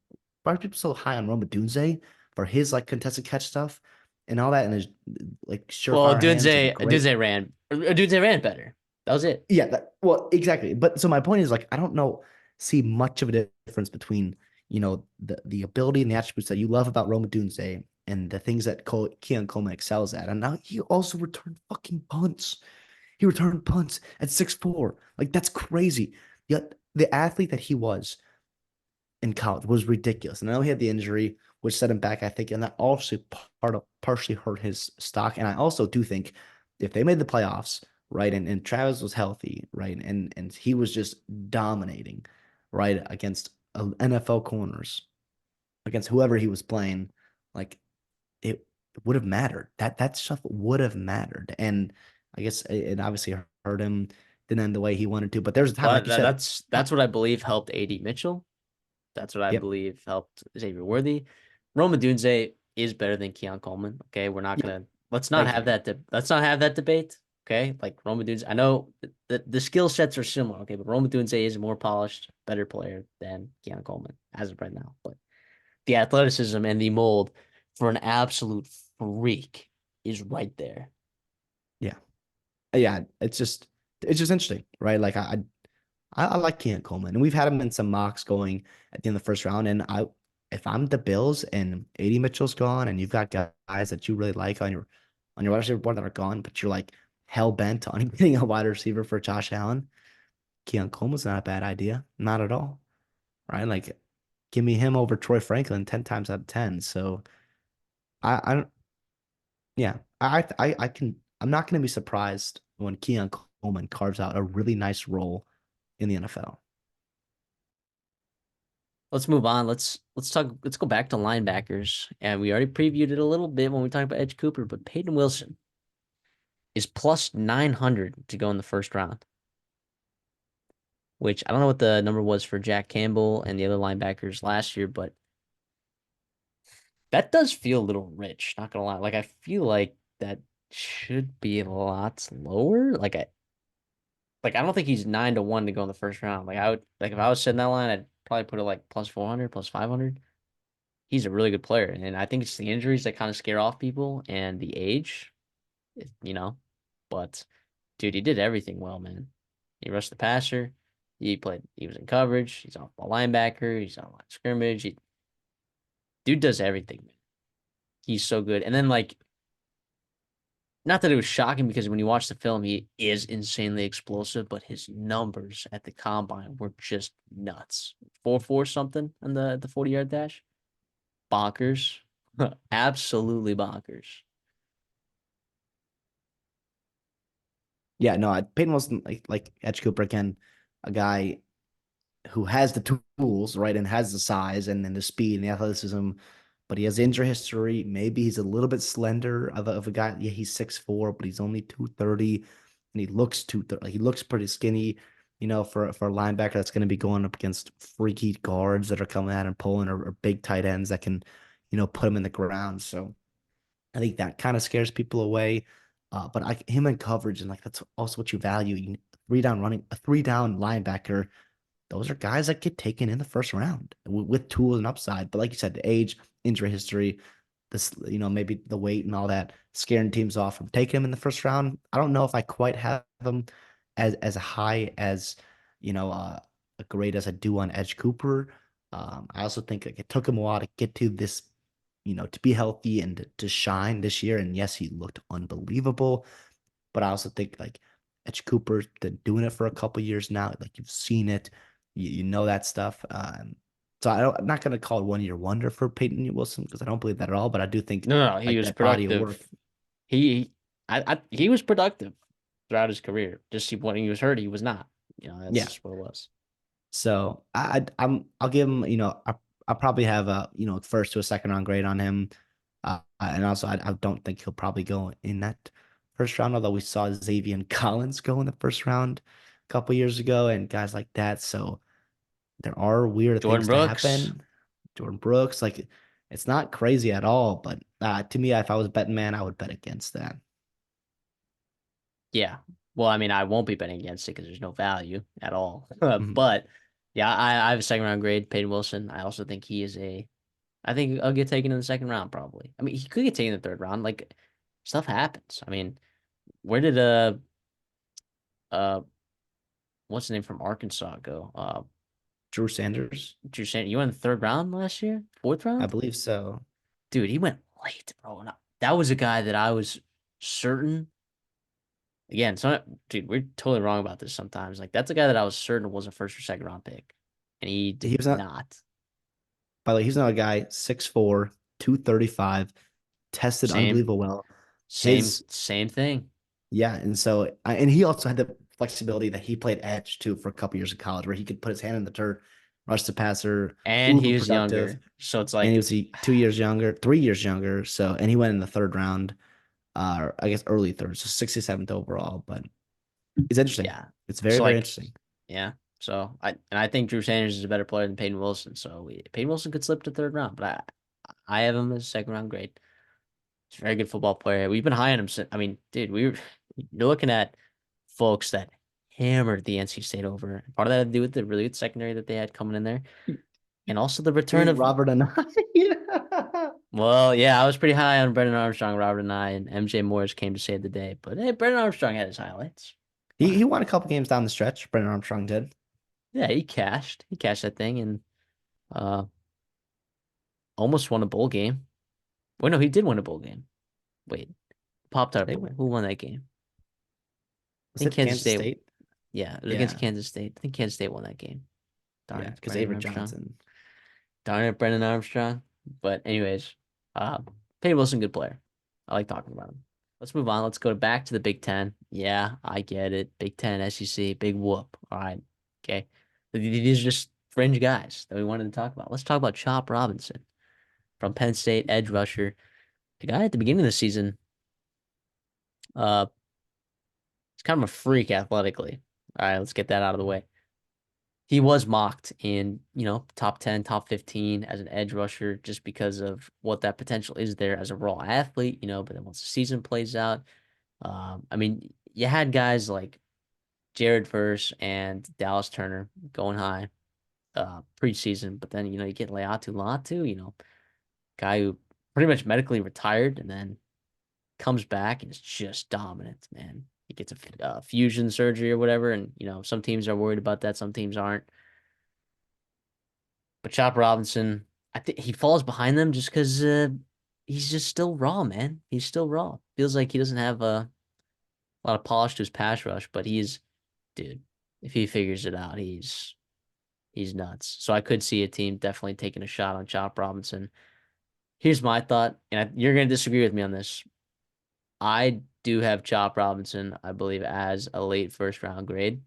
Speaker 2: why are people so high on Roma Dunze for his like contested catch stuff and all that and his like
Speaker 1: Well,
Speaker 2: surefire hands and great.
Speaker 1: Dunze ran better. That was it.
Speaker 2: Yeah, well, exactly. But so my point is like I don't know see much of a difference between the ability and the attributes that you love about Roma Dunze and the things that Keon Coleman excels at. And now he also returned fucking punts. He returned punts at 6'4". Like that's crazy. Yet the athlete that he was in college was ridiculous. And I know he had the injury, which set him back, I think, and that also partially hurt his stock. And I also do think if they made the playoffs, right, and Travis was healthy, right, and he was just dominating, right, against NFL corners, against whoever he was playing, like it would have mattered. That stuff would have mattered. And I guess it obviously hurt him, didn't end the way he wanted to. But there's a time,
Speaker 1: Well,
Speaker 2: like you said,
Speaker 1: that's what I believe helped AD Mitchell. That's what I
Speaker 2: yep,
Speaker 1: believe helped Xavier Worthy. Roma Dunze is better than Keon Coleman. Okay, we're not
Speaker 2: yep,
Speaker 1: gonna let's not have
Speaker 2: exactly.
Speaker 1: let's not have that debate. Okay, like Roma Dunze, I know the skill sets are similar. Okay, but Roma Dunze is a more polished, better player than Keon Coleman as of right now. But the athleticism and the mold for an absolute freak is right there.
Speaker 2: Yeah. Yeah. It's just interesting, right? Like I like Keon Coleman, and we've had him in some mocks going at the end of the first round. And if I'm the Bills and AD Mitchell's gone, and you've got guys that you really like on your wide receiver board that are gone, but you're like hell bent on getting a wide receiver for Josh Allen, Keon Coleman's not a bad idea, not at all, right? Like, give me him over Troy Franklin 10 times out of 10. So I don't, yeah, I can. I'm not going to be surprised when Keon Coleman carves out a really nice role in the NFL.
Speaker 1: Let's move on. Let's go back to linebackers. And we already previewed it a little bit when we talked about Edge Cooper, but Peyton Wilson is plus 900 to go in the first round, which I don't know what the number was for Jack Campbell and the other linebackers last year, but that does feel a little rich, not gonna lie. Like I feel like that should be a lot lower. I don't think he's 9 to 1 to go in the first round. Like I would like if I was setting that line, I'd probably put it like plus 400, plus 500. He's a really good player. And I think it's the injuries that kind of scare off people and the age, you know. But dude, he did everything well, man. He rushed the passer. He was in coverage. He's off ball linebacker. He's on line of scrimmage. Dude does everything, man. He's so good. And then like, not that it was shocking because when you watch the film, he is insanely explosive, but his numbers at the combine were just nuts. 4.4 something on the 40-yard dash. Bonkers. Absolutely bonkers.
Speaker 2: Yeah, no, Peyton Wilson, like Edge Cooper again, a guy who has the tools, right, and has the size and the speed and the athleticism, but he has injury history. Maybe he's a little bit slender of a guy. Yeah, he's 6'4", but he's only 230, and he looks 230. Like, he looks pretty skinny, for a linebacker that's going to be going up against freaky guards that are coming out and pulling or big tight ends that can, put him in the ground. So I think that kind of scares people away. But him in coverage and like that's also what you value. A 3 down linebacker, those are guys that get taken in the first round with tools and upside. But like you said, the age, injury history, this, maybe the weight and all that, scaring teams off from taking him in the first round. I don't know if I quite have him as high as, a grade as I do on Edge Cooper. I also think like it took him a while to get to this, to be healthy and to shine this year. And yes, he looked unbelievable. But I also think like Edge Cooper's been doing it for a couple years now. Like you've seen it, you know that stuff. So I'm not going to call it 1 year wonder for Peyton Wilson because I don't believe that at all. But I do think
Speaker 1: No, he
Speaker 2: like
Speaker 1: was
Speaker 2: that body of
Speaker 1: productive.
Speaker 2: work.
Speaker 1: He was productive throughout his career. Just when he was hurt, he was not. That's
Speaker 2: Yeah.
Speaker 1: just what it was.
Speaker 2: So I'll give him. I probably have a first to a second round grade on him. And also I don't think he'll probably go in that first round. Although we saw Xavier Collins go in the first round a couple years ago and guys like that. So there are weird
Speaker 1: Jordan
Speaker 2: things to
Speaker 1: Brooks.
Speaker 2: happen. Jordan Brooks, like it's not crazy at all, but to me, if I was a betting man, I would bet against that.
Speaker 1: Yeah. Well, I mean, I won't be betting against it because there's no value at all.
Speaker 2: Mhm.
Speaker 1: But yeah, I have a second round grade, Peyton Wilson. I also think he is a. I think I'll get taken in the second round probably. I mean, he could get taken in the third round. Like stuff happens. I mean, where did uh what's the name from Arkansas go?
Speaker 2: Drew Sanders,
Speaker 1: Drew Sanders. You went in the third round last year, fourth
Speaker 2: I
Speaker 1: round,
Speaker 2: believe so.
Speaker 1: dude. He went late, bro. And that was a guy that I was certain. Again, dude, we're totally wrong about this sometimes. Like that's a guy that I was certain was a first or second round pick, and he
Speaker 2: He
Speaker 1: did
Speaker 2: was not,
Speaker 1: not.
Speaker 2: by the way, he's not a guy 6'4", 235, tested
Speaker 1: Same,
Speaker 2: unbelievable well.
Speaker 1: same,
Speaker 2: His
Speaker 1: same thing.
Speaker 2: Yeah, and so and he also had the flexibility that he played edge too for a couple years of college, where he could put his hand in the dirt, rush the passer,
Speaker 1: And he
Speaker 2: uber
Speaker 1: was
Speaker 2: productive.
Speaker 1: younger, so it's
Speaker 2: And he
Speaker 1: like,
Speaker 2: was 2 years younger, 3 years younger. So and he went in the third round, I guess early third, so 67th overall. But it's interesting.
Speaker 1: yeah.
Speaker 2: It's very
Speaker 1: So
Speaker 2: very
Speaker 1: like,
Speaker 2: interesting.
Speaker 1: yeah. So I think Drew Sanders is a better player than Peyton Wilson. So Peyton Wilson could slip to third round, but I have him as a second round grade. He's a very good football player. We've been high on him since. I mean, dude, you're looking at folks that hammered the NC State over. Part of that had to do with the really good secondary that they had coming in there, and also the
Speaker 2: You
Speaker 1: return
Speaker 2: mean
Speaker 1: of.
Speaker 2: Robert and I? Yeah.
Speaker 1: Well, yeah, I was pretty high on Brendan Armstrong, Robert and I, and MJ Morris came to save the day. But hey, Brendan Armstrong had his highlights. Come
Speaker 2: He
Speaker 1: on.
Speaker 2: won a couple games down the stretch. Brendan Armstrong did.
Speaker 1: Yeah, he cashed. He cashed that thing and uh almost won a bowl game. Wait, no, he did win a bowl game. Wait, Pop-Tart
Speaker 2: They
Speaker 1: Bowl.
Speaker 2: win.
Speaker 1: Who won that game? I
Speaker 2: Was
Speaker 1: think
Speaker 2: it
Speaker 1: Kansas
Speaker 2: Kansas
Speaker 1: State.
Speaker 2: State?
Speaker 1: Yeah, it was against
Speaker 2: Yeah,
Speaker 1: Kansas State. I think Kansas State won that game. Darn
Speaker 2: yeah,
Speaker 1: it,
Speaker 2: because
Speaker 1: Brendan
Speaker 2: Avery
Speaker 1: Armstrong.
Speaker 2: Johnson.
Speaker 1: Darn it, Brendan Armstrong. But anyways, uh, Peyton Wilson, good player. I like talking about him. Let's move on. Let's go back to the Big Ten. Yeah, I get it. Big Ten, SEC, big whoop. All right. Okay. These are just fringe guys that we wanted to talk about. Let's talk about Chop Robinson from Penn State, edge rusher. The guy at the beginning of the season, uh, he's kind of a freak athletically. All right, let's get that out of the way. He was mocked in, top 10, top 15 as an edge rusher just because of what that potential is there as a raw athlete, but then once the season plays out, I mean, you had guys like Jared Verse and Dallas Turner going high preseason, but then, you get Leatu Latu, guy who pretty much medically retired and then comes back and is just dominant, man. He gets a fusion surgery or whatever, and, some teams are worried about that, some teams aren't. But Chop Robinson, I think he falls behind them just because he's just still raw, man. He's still raw. Feels like he doesn't have a lot of polish to his pass rush, but dude, if he figures it out, he's nuts. So I could see a team definitely taking a shot on Chop Robinson. Here's my thought, and you're gonna disagree with me on this. I do have Chop Robinson, I believe, as a late first round grade.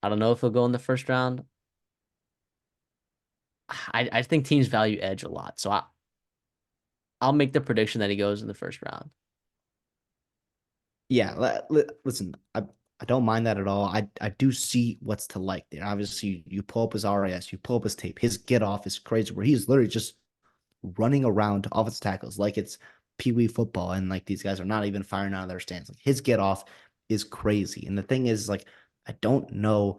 Speaker 1: I don't know if he'll go in the first round. I think teams value edge a lot, so I'll make the prediction that he goes in the first round.
Speaker 2: Yeah, listen, I don't mind that at all. I do see what's to like there. Obviously, you pull up his RAS, you pull up his tape. His get off is crazy, where he's literally just running around offensive tackles like it's pee wee football, and like these guys are not even firing out of their stance. Like his get off is crazy. And the thing is, like, I don't know.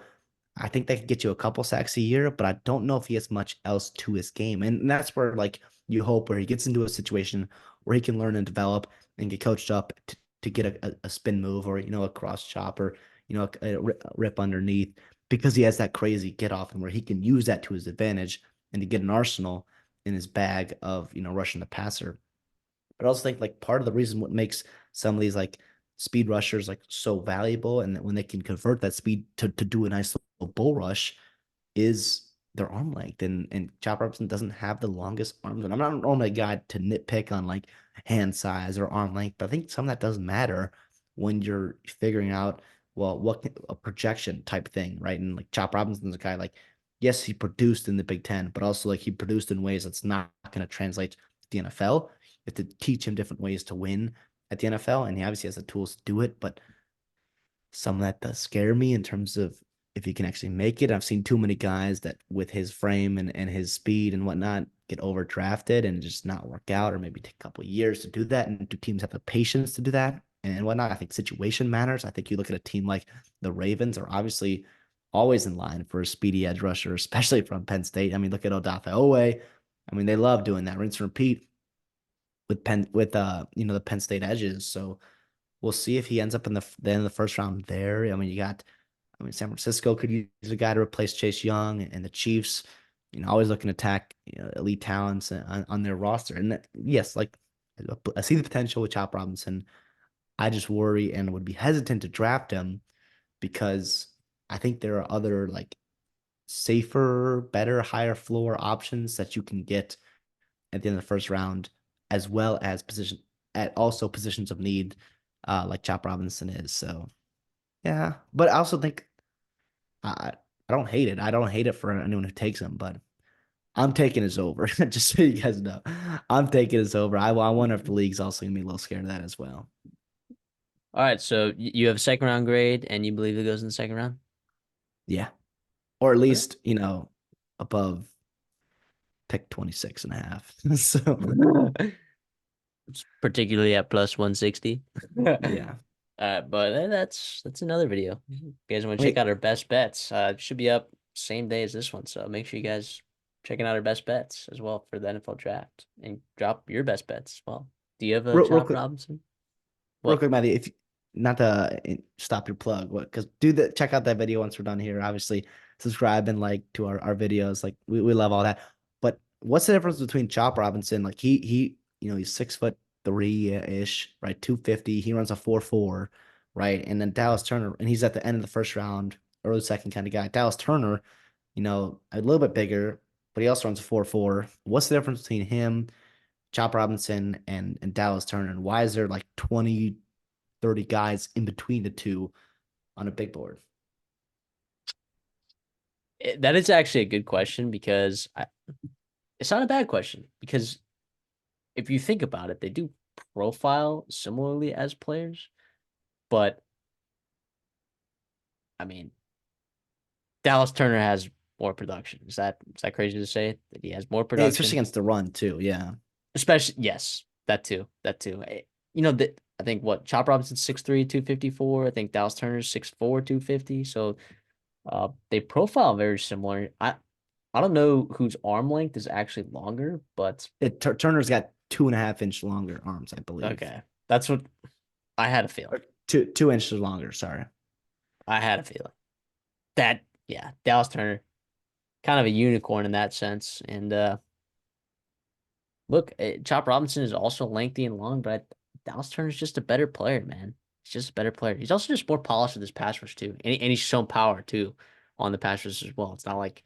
Speaker 2: I think that could get you a couple sacks a year, but I don't know if he has much else to his game. And that's where like you hope where he gets into a situation where he can learn and develop and get coached up to get a spin move or a cross chop or a rip underneath because he has that crazy get off and where he can use that to his advantage and to get an arsenal in his bag of rushing the passer. But I also think like part of the reason what makes some of these like speed rushers like so valuable and that when they can convert that speed to do a nice little bull rush is their arm length. And Chop Robinson doesn't have the longest arms. And I'm not normally a guy to nitpick on like hand size or arm length, but I think some of that does matter when you're figuring out, well, a projection type thing, right? And like Chop Robinson's a guy like, yes, he produced in the Big Ten, but also like he produced in ways that's not going to translate to the NFL. You have to teach him different ways to win at the NFL, and he obviously has the tools to do it, but some of that does scare me in terms of if he can actually make it. I've seen too many guys that with his frame and his speed and whatnot get overdrafted and just not work out or maybe take a couple of years to do that. And do teams have the patience to do that? and whatnot. I think situation matters. I think you look at a team like the Ravens are obviously always in line for a speedy edge rusher, especially from Penn State. I mean, look at Odafe Owe. I mean, they love doing that rinse and repeat with the Penn State edges. So we'll see if he ends up in the end of the first round there. I mean, San Francisco could use a guy to replace Chase Young, and the Chiefs, always looking to attack elite talents on their roster. And yes, like I see the potential with Chop Robinson. I just worry and would be hesitant to draft him because I think there are other like safer, better, higher floor options that you can get at the end of the first round, as well as positions of need, like Chop Robinson is. So yeah, but I also think I don't hate it. I don't hate it for anyone who takes him, but I'm taking his over. Just so you guys know, I'm taking his over. I wonder if the league's also gonna be a little scared of that as well.
Speaker 1: All right, so you have a second round grade, and you believe it goes in the second round?
Speaker 2: Yeah, or at
Speaker 1: Okay.
Speaker 2: least above pick 26 and a half. So
Speaker 1: Particularly at plus 160.
Speaker 2: yeah,
Speaker 1: But that's another video. You guys want
Speaker 2: I
Speaker 1: to check
Speaker 2: mean,
Speaker 1: out our best bets? It should be up same day as this one, so make sure you guys checking out our best bets as well for the NFL draft and drop your best bets as well. Do you have a
Speaker 2: real
Speaker 1: Chop
Speaker 2: quick,
Speaker 1: Robinson?
Speaker 2: real
Speaker 1: What?
Speaker 2: quick, Matty, if not to stop your plug, what? Because check out that video once we're done here. Obviously, subscribe and like to our videos. Like we love all that. But what's the difference between Chop Robinson? Like he's 6'3" ish, right? 250. He runs a 4.4, right? And then Dallas Turner, and he's at the end of the first round, early second kind of guy. Dallas Turner, a little bit bigger, but he also runs a 4.4. What's the difference between him, Chop Robinson, and Dallas Turner? And why is there like 20 30 guys in between the two on a big board?
Speaker 1: That is actually a good question because it's not a bad question because if you think about it, they do profile similarly as players, but I mean, Dallas Turner has more production. Is that crazy to say that he has more
Speaker 2: Especially
Speaker 1: production?
Speaker 2: against the run, too. Yeah.
Speaker 1: Especially yes, that too. That too. That I think what Chop Robinson's 6'3", 254. I think Dallas Turner's 6'4", 250. So they profile very similar. I don't know whose arm length is actually longer, but
Speaker 2: Turner's got 2.5 inch longer arms, I believe.
Speaker 1: okay. That's what I had a feeling.
Speaker 2: Or 2 inches longer. Sorry.
Speaker 1: I had a feeling. That yeah, Dallas Turner, kind of a unicorn in that sense. And look, Chop Robinson is also lengthy and long, but Dallas Turner's just a better player, man. He's just a better player. He's also just more polished with his pass rush too, and he's shown power too on the pass rush as well. Um, it's not like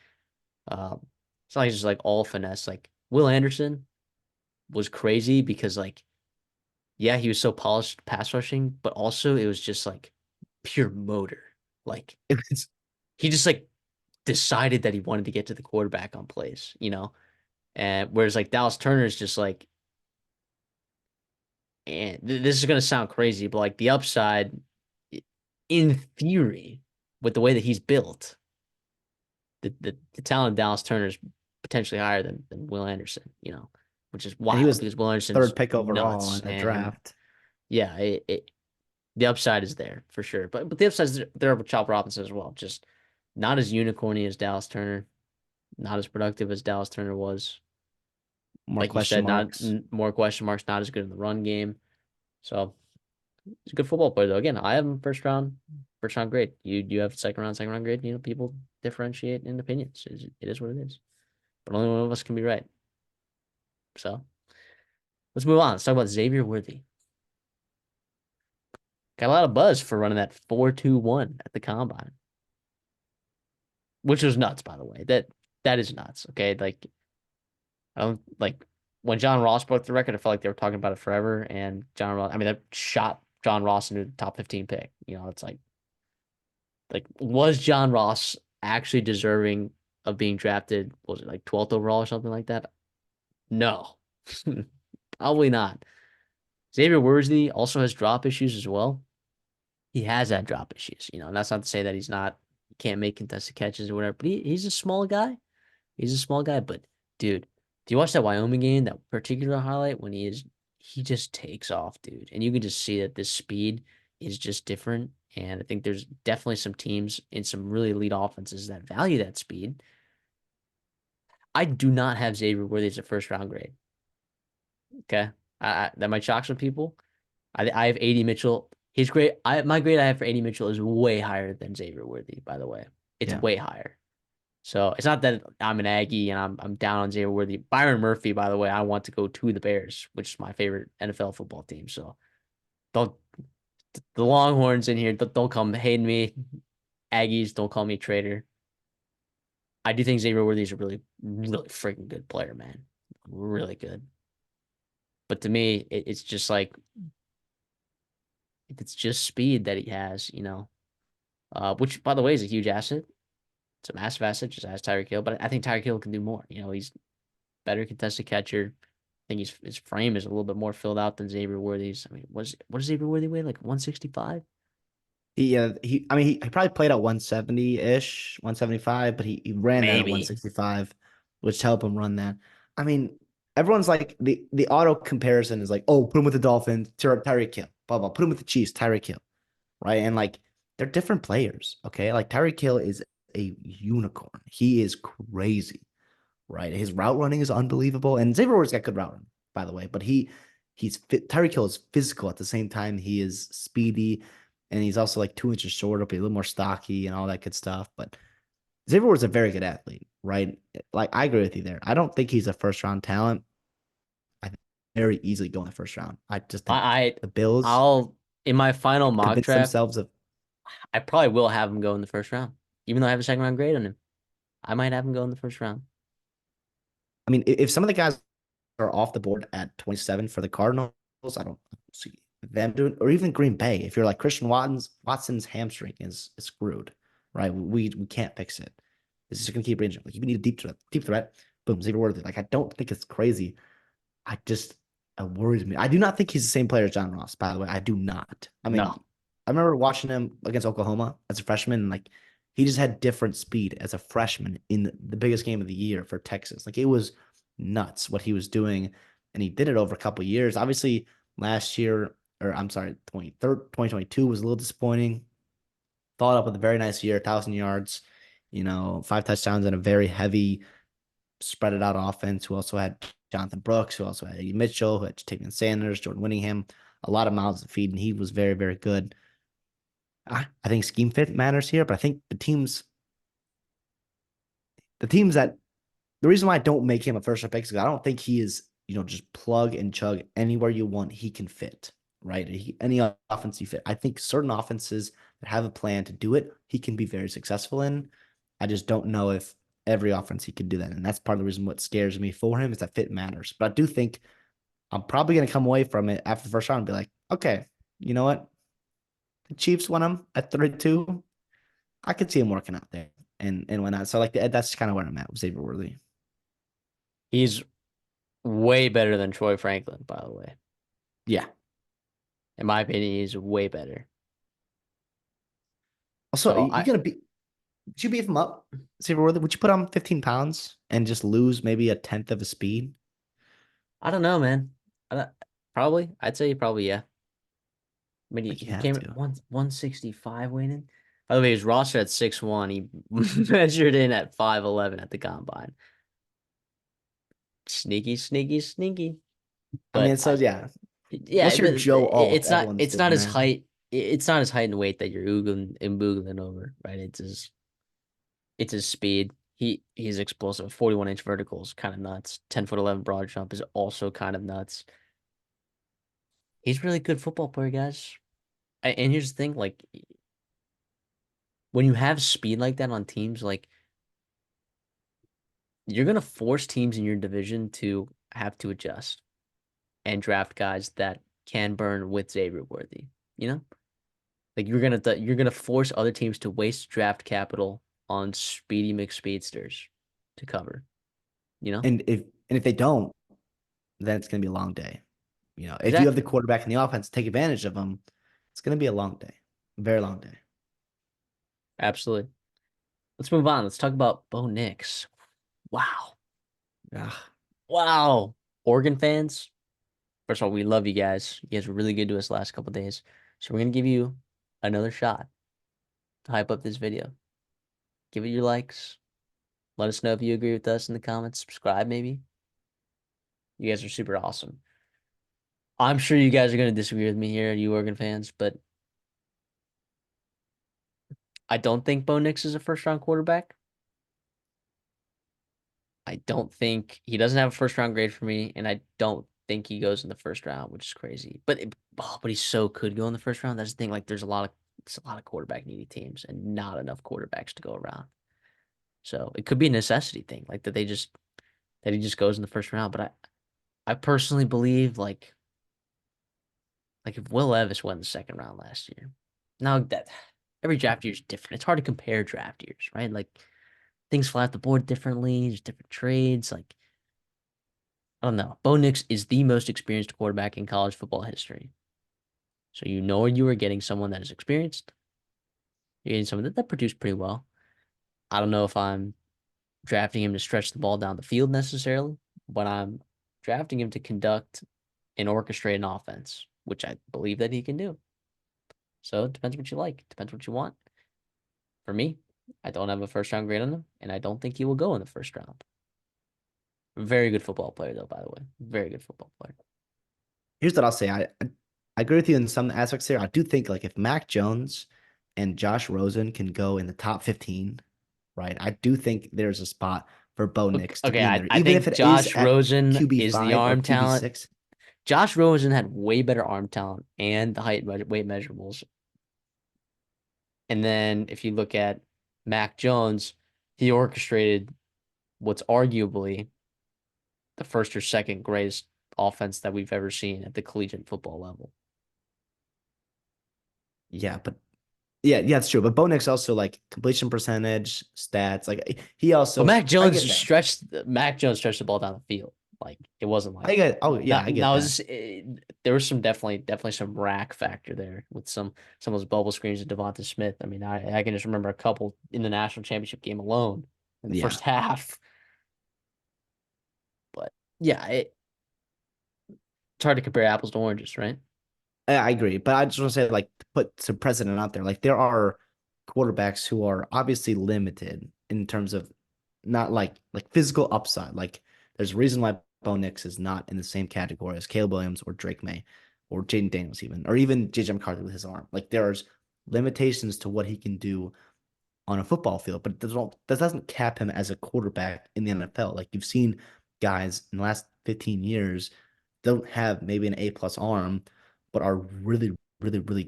Speaker 1: just like all finesse. Like Will Anderson was crazy because like yeah, he was so polished pass rushing, but also it was just like pure motor. Like
Speaker 2: It was,
Speaker 1: he just like decided that he wanted to get to the quarterback on plays. And whereas like Dallas Turner is just like, and this is gonna sound crazy, but like the upside, in theory, with the way that he's built, the talent of Dallas Turner is potentially higher than Will Anderson, which is
Speaker 2: and he
Speaker 1: wild
Speaker 2: was
Speaker 1: because Will Anderson's
Speaker 2: third pick overall
Speaker 1: nuts
Speaker 2: in the
Speaker 1: and
Speaker 2: draft.
Speaker 1: yeah, the upside is there for sure. But the upside is there with Chop Robinson as well. Just not as unicorny as Dallas Turner, not as productive as Dallas Turner was.
Speaker 2: More
Speaker 1: Like you
Speaker 2: question
Speaker 1: said, not
Speaker 2: marks.
Speaker 1: more question marks, not as good in the run game. So he's a good football player though. Again, I have him first round grade. You have second round grade. People differentiate in opinions. It is what it is. But only one of us can be right. So let's move on. Let's talk about Xavier Worthy. Got a lot of buzz for running that 4.21 at the combine, which was nuts, by the way. That is nuts. Okay. Like I don't like when John Ross broke the record, I felt like they were talking about it forever. And John Ross, I mean, that shot John Ross into the top 15 pick. It's like was John Ross actually deserving of being drafted? Was it like 12th overall or something like that? No, probably not. Xavier Worthy also has drop issues as well. He has had drop issues, and that's not to say that he can't make contested catches or whatever, but he's a small guy. He's a small guy, but dude, do you watch that Wyoming game, that particular highlight when he just takes off, dude. And you can just see that this speed is just different. And I think there's definitely some teams in some really elite offenses that value that speed. I do not have Xavier Worthy as a first round grade. Okay. That might shock some people. I have AD Mitchell. His grade, my grade I have for AD Mitchell is way higher than Xavier Worthy, by the way. It's
Speaker 2: Yeah.
Speaker 1: way higher. So it's not that I'm an Aggie and I'm down on Xavier Worthy. Byron Murphy, by the way, I want to go to the Bears, which is my favorite NFL football team. So don't the Longhorns in here don't come hating me. Aggies, don't call me a traitor. I do think Xavier Worthy is a really, really freaking good player, man. Really good. But to me, it's just like it's just speed that he has, which by the way is a huge asset. It's a massive asset, just as Tyreek Hill. But I think Tyreek Hill can do more. He's better contested catcher. I think his frame is a little bit more filled out than Xavier Worthy's. I mean, what does Xavier Worthy weigh? Like 165?
Speaker 2: I mean, he probably played at 170-ish, 175, but he ran that at
Speaker 1: Maybe.
Speaker 2: 165, which helped him run that. I mean, everyone's like the auto comparison is like, oh, put him with the Dolphins, Tyreek Hill, blah blah. Put him with the Chiefs, Tyreek Hill, right? And like they're different players, okay? Like Tyreek Hill is a unicorn. He is crazy, right? His route running is unbelievable, and Xavier Ward's got good route running, by the way. But he's fit. Tyreek Hill is physical at the same time. He is speedy, and he's also like 2 inches shorter, but a little more stocky and all that good stuff. But Xavier Ward's a very good athlete, right? Like I agree with you there. I don't think he's a first round talent. I think very easily go in the first round. I just think
Speaker 1: I, I
Speaker 2: the Bills
Speaker 1: I'll in my final mock
Speaker 2: convince
Speaker 1: draft,
Speaker 2: themselves of.
Speaker 1: I probably will have him go in the first round, even though I have a second round grade on him. I might have him go in the first round.
Speaker 2: I mean, if some of the guys are off the board at 27 for the Cardinals, I don't see them doing, or even Green Bay. If you're like Christian Watson's hamstring is screwed, right? We can't fix it. This is going to keep ranging. Like you need a deep threat. Boom, Xavier Worthy. Like I don't think it's crazy. I just it worries me. I do not think he's the same player as John Ross. By the way, I do not. I mean,
Speaker 1: No,
Speaker 2: I remember watching him against Oklahoma as a freshman, and like he just had different speed as a freshman in the biggest game of the year for Texas. Like it was nuts what he was doing, and he did it over a couple of years. Obviously, last year, or I'm sorry, 2022 was a little disappointing. Followed up with a very nice year, 1,000 yards, 5 touchdowns, and a very heavy spread it out offense. Who also had Jonathan Brooks, who also had Eddie Mitchell, who had Tavian Sanders, Jordan Winningham, a lot of mouths to feed, and he was very, very good. I think scheme fit matters here, but I think the teams that the reason why I don't make him a first round pick is because I don't think he is, just plug and chug anywhere you want. He can fit, right? Any offense you fit. I think certain offenses that have a plan to do it, he can be very successful in. I just don't know if every offense he can do that. And that's part of the reason what scares me for him is that fit matters. But I do think I'm probably going to come away from it after the first round and be like, okay, you know what? The Chiefs won him at 32. I could see him working out there and whatnot. So like that's kind of where I'm at with Xavier Worthy.
Speaker 1: he's way better than Troy Franklin, by the way.
Speaker 2: Yeah.
Speaker 1: In my opinion, he's way better.
Speaker 2: Also,
Speaker 1: So
Speaker 2: you gonna be? Would you beef him up, Xavier Worthy? Would you put on 15 pounds and just lose maybe a tenth of his speed?
Speaker 1: I don't know, man. Probably, I'd say probably yeah. I mean,
Speaker 2: Like you
Speaker 1: he
Speaker 2: have
Speaker 1: came at
Speaker 2: to.
Speaker 1: 165 weighing. By the way, his roster at 6'1". He measured in at 5'11" at the combine. Sneaky, sneaky, sneaky.
Speaker 2: I mean,
Speaker 1: But
Speaker 2: so yeah,
Speaker 1: yeah,
Speaker 2: unless you're
Speaker 1: but
Speaker 2: Joe Alt,
Speaker 1: it's not
Speaker 2: everyone's
Speaker 1: it's not
Speaker 2: doing
Speaker 1: his
Speaker 2: that.
Speaker 1: height. It's not his height and weight that you're oogling and boogling over, right? It's his speed. He's explosive. 41-inch vertical is kind of nuts. 10 foot 11 broad jump is also kind of nuts. He's a really good football player, guys. And here's the thing, like when you have speed like that on teams, like you're gonna force teams in your division to have to adjust and draft guys that can burn with Xavier Worthy. You know, like you're gonna force other teams to waste draft capital on speedy McSpeedsters to cover. You know,
Speaker 2: And if they don't, then it's gonna be a long day. If you have the
Speaker 1: exactly.
Speaker 2: quarterback and the offense, take advantage of them. It's gonna be a long day, a very long day.
Speaker 1: Absolutely. Let's move on. Let's talk about Bo Nix. Wow.
Speaker 2: Yeah.
Speaker 1: Wow. Oregon fans, First of all, we love you guys. You guys were really good to us last couple days. So we're gonna give you another shot to hype up this video. Give it your likes. Let us know if you agree with us in the comments. Subscribe, maybe. You guys are super awesome. I'm sure you guys are gonna disagree with me here, you Oregon fans, but I don't think Bo Nix is a first round quarterback. I don't think he doesn't have a first round grade for me, and I don't think he goes in the first round, which is crazy. But he so could go in the first round. That's the thing. Like, it's a lot of quarterback needy teams, and not enough quarterbacks to go around. So it could be a necessity thing, like that he just goes in the first round. But I personally believe like if Will Levis went in the second round last year, now that every draft year is different. It's hard to compare draft years, right? Like things fly off the board differently. There's different trades. Like I don't know. Bo Nix is the most experienced quarterback in college football history. So you know you are getting someone that is experienced. You're getting someone that produced pretty well. I don't know if I'm drafting him to stretch the ball down the field necessarily, but I'm drafting him to conduct and orchestrate an offense, which I believe that he can do. So it depends what you like. It depends what you want. For me, I don't have a first round grade on him, and I don't think he will go in the first round. Very good football player, though, by the way. Very good football player.
Speaker 2: Here's what I'll say. I agree with you in some aspects here. I do think like if Mac Jones and Josh Rosen can go in the top 15, right? I do think there's a spot for Bo Nix to
Speaker 1: Okay,
Speaker 2: be in there,
Speaker 1: I
Speaker 2: even if
Speaker 1: think
Speaker 2: it is
Speaker 1: Josh
Speaker 2: at
Speaker 1: Rosen is the
Speaker 2: QB5 or
Speaker 1: arm talent.
Speaker 2: QB6.
Speaker 1: Josh Rosen had way better arm talent and the weight measurables. And then if you look at Mac Jones, he orchestrated what's arguably the first or second greatest offense that we've ever seen at the collegiate football level.
Speaker 2: Yeah, but yeah, it's true. But Bo Nix also like completion percentage, stats. Like he
Speaker 1: But
Speaker 2: also, I get that.
Speaker 1: Mac Jones stretched the ball down the field. Like it wasn't
Speaker 2: I
Speaker 1: like
Speaker 2: get, oh yeah,
Speaker 1: not
Speaker 2: I get
Speaker 1: now
Speaker 2: that.
Speaker 1: is there was some definitely some rack factor there with some of those bubble screens of Devonta Smith. I mean, I can just remember a couple in the national championship game alone in the
Speaker 2: Yeah,
Speaker 1: first half. But yeah, it's hard to compare apples to oranges, right?
Speaker 2: I agree. But I just want to say, like, to put some precedent out there. Like, there are quarterbacks who are obviously limited in terms of not like physical upside. Like, there's a reason why Bo Nix is not in the same category as Caleb Williams or Drake May or Jaden Daniels, even, or even JJ McCarthy with his arm. Like, there's limitations to what he can do on a football field, but that doesn't cap him as a quarterback in the NFL. Like you've seen guys in the last 15 years don't have maybe an A+ arm, but are really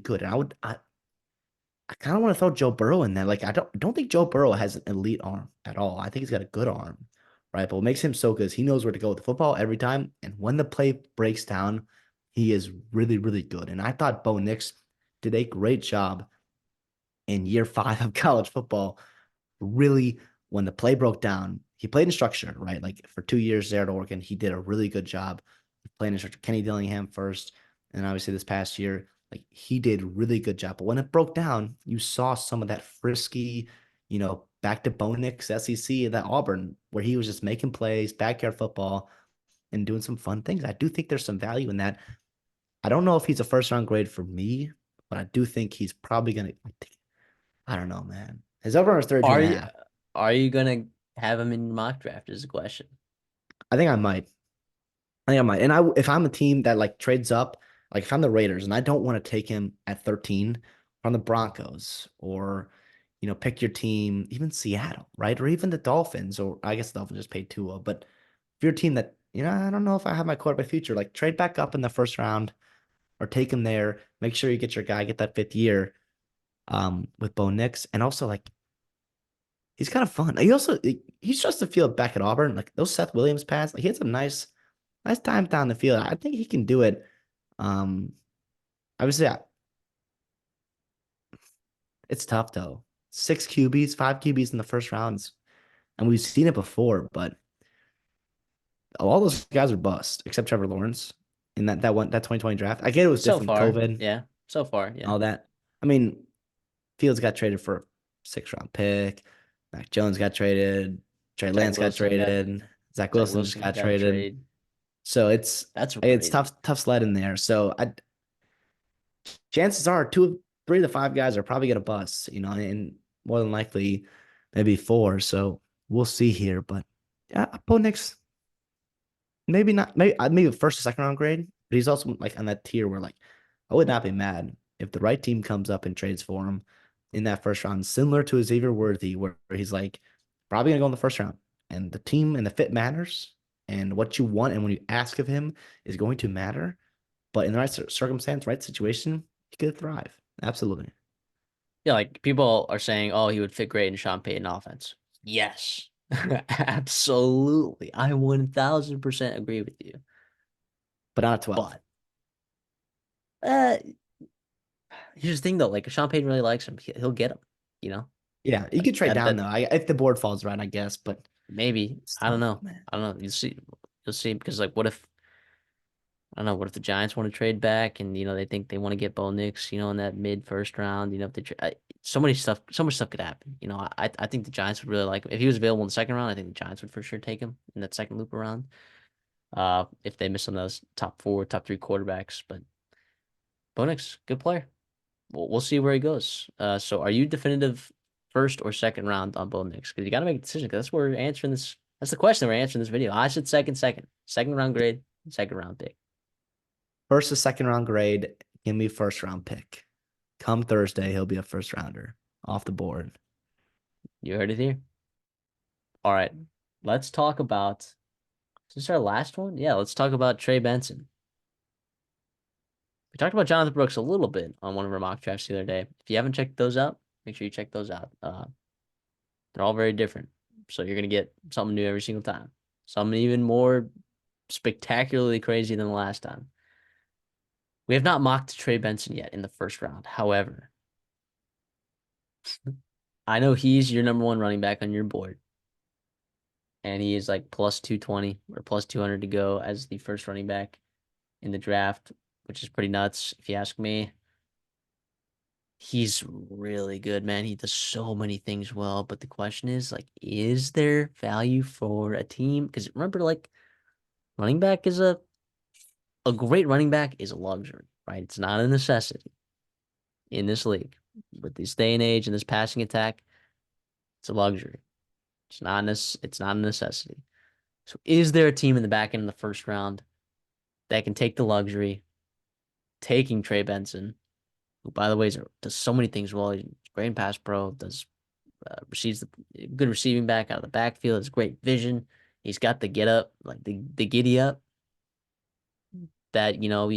Speaker 2: good. And I kind of want to throw Joe Burrow in there. Like I don't think Joe Burrow has an elite arm at all. I think he's got a good arm, right? But what makes him so good is he knows where to go with the football every time. And when the play breaks down, he is really good. And I thought Bo Nix did a great job in year 5 of college football really when the play broke down, he played in structure, right? Like for 2 years there at Oregon, he did a really good job playing in structure. Kenny Dillingham first, and obviously this past year, like he did really good job. But when it broke down, you saw some of that frisky, back to Bo Nix SEC and that Auburn where he was just making plays, backyard football, and doing some fun things. I do think there's some value in that. I don't know if he's a first round grade for me, but I do think he's probably gonna. I don't know, man. His over is 32
Speaker 1: Are
Speaker 2: and a
Speaker 1: you
Speaker 2: half.
Speaker 1: are you gonna have him in your mock draft is the question.
Speaker 2: I think I might. I think I might. And if I'm a team that like trades up, like if I'm the Raiders and I don't want to take him at 13 from the Broncos or, pick your team, even Seattle, right? Or even the Dolphins, or I guess the Dolphins just paid Tua. But if you're a team that, I don't know if I have my quarterback future, like trade back up in the first round or take him there. Make sure you get your guy, get that 5th year with Bo Nix. And also like he's kind of fun. He's just to feel back at Auburn. Like those Seth Williams pass, like he had some nice time down the field. I think he can do it. Um, Obviously, it's tough though. 6 QBs, 5 QBs in the first rounds, and we've seen it before. But all those guys are bust, except Trevor Lawrence in that 2020 draft. I get it was
Speaker 1: So
Speaker 2: different,
Speaker 1: far,
Speaker 2: COVID,
Speaker 1: yeah. So far, yeah.
Speaker 2: all that. I mean, Fields got traded for a 6th round pick. Mac Jones got traded. Trey
Speaker 1: Zach
Speaker 2: Lance got
Speaker 1: Wilson got
Speaker 2: traded. Zach
Speaker 1: Zach
Speaker 2: Wilson just
Speaker 1: Wilson
Speaker 2: got
Speaker 1: got a
Speaker 2: traded.
Speaker 1: trade.
Speaker 2: So it's
Speaker 1: That's
Speaker 2: it's
Speaker 1: crazy.
Speaker 2: tough sled in there. So chances are three of the five guys are probably gonna bust, and more than likely maybe four. So we'll see here. But yeah, Bo Nix, maybe not, maybe first or second round grade, but he's also like on that tier where like I would not be mad if the right team comes up and trades for him in that first round, similar to Xavier Worthy, where he's like probably gonna go in the first round, and the team and the fit matters, and what you want and when you ask of him is going to matter. But in the right circumstance, right situation, he could thrive. Absolutely.
Speaker 1: Yeah, like people are saying, oh, he would fit great in Sean Payton offense. Yes. Absolutely. I 1000% agree with you.
Speaker 2: But not 12.
Speaker 1: But here's the thing though, like if Sean Payton really likes him, he'll get him, you know?
Speaker 2: Yeah, you
Speaker 1: Like
Speaker 2: could trade down
Speaker 1: that
Speaker 2: though. If the board falls right, I guess, but
Speaker 1: maybe.
Speaker 2: it's
Speaker 1: I don't
Speaker 2: tough,
Speaker 1: know.
Speaker 2: man.
Speaker 1: I don't know. You'll see because like what if I don't know, what if the Giants want to trade back and they think they want to get Bo Nix, in that mid first round, if they so much stuff could happen. I think the Giants would really like him. If he was available in the second round, I think the Giants would for sure take him in that second loop around. If they miss some of those top four, top three quarterbacks, but Bo Nix, good player. We'll see where he goes. So are you definitive first or second round on Bo Nix? Because you got to make a decision. Because that's where we're answering this. That's the question we're answering this video. I said second round grade, second round pick.
Speaker 2: First or second round grade, give me first round pick. Come Thursday, he'll be a first rounder off the board.
Speaker 1: You heard it here. All right, let's talk about. Is this our last one? Yeah, let's talk about Trey Benson. We talked about Jonathan Brooks a little bit on one of our mock drafts the other day. If you haven't checked those out, make sure you check those out. They're all very different, so you're gonna get something new every single time. Something even more spectacularly crazy than the last time. We have not mocked Trey Benson yet in the first round. However, I know he's your number one running back on your board, and he is like plus 220 or plus 200 to go as the first running back in the draft, which is pretty nuts if you ask me. He's really good, man. He does so many things well, but the question is like, is there value for a team? Because remember, like running back is a great running back is a luxury, right? It's not a necessity in this league. With this day and age and this passing attack, it's a luxury. It's not a necessity. So is there a team in the back end of the first round that can take the luxury, taking Trey Benson, who by the way does so many things well. He's great in pass pro, does receives the good receiving back out of the backfield, has great vision. He's got the get up, like the giddy up that you
Speaker 2: Four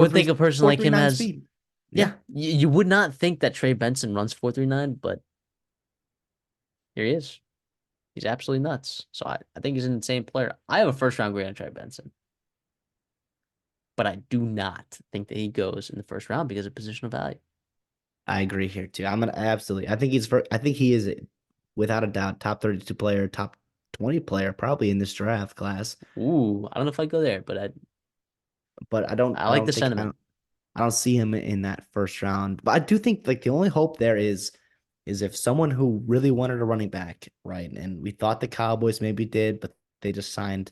Speaker 1: would
Speaker 2: three
Speaker 1: think a person
Speaker 2: four
Speaker 1: like
Speaker 2: three
Speaker 1: him
Speaker 2: nine
Speaker 1: has.
Speaker 2: speed.
Speaker 1: Yeah,
Speaker 2: Yeah,
Speaker 1: you would not think that Trey Benson runs 4.39, but here he is. He's absolutely nuts. So I think he's an insane player. I have a first round grade on Trey Benson, but I do not think that he goes in the first round because of positional value.
Speaker 2: I agree here too. I'm gonna absolutely. I think he is without a doubt top 32 player, top 20 player probably in this draft class.
Speaker 1: Ooh, I don't know if I go there, but
Speaker 2: But
Speaker 1: I
Speaker 2: I
Speaker 1: like
Speaker 2: don't
Speaker 1: the
Speaker 2: think
Speaker 1: sentiment.
Speaker 2: I don't see him in that first round. But I do think like the only hope there is if someone who really wanted a running back, right? And we thought the Cowboys maybe did, but they just signed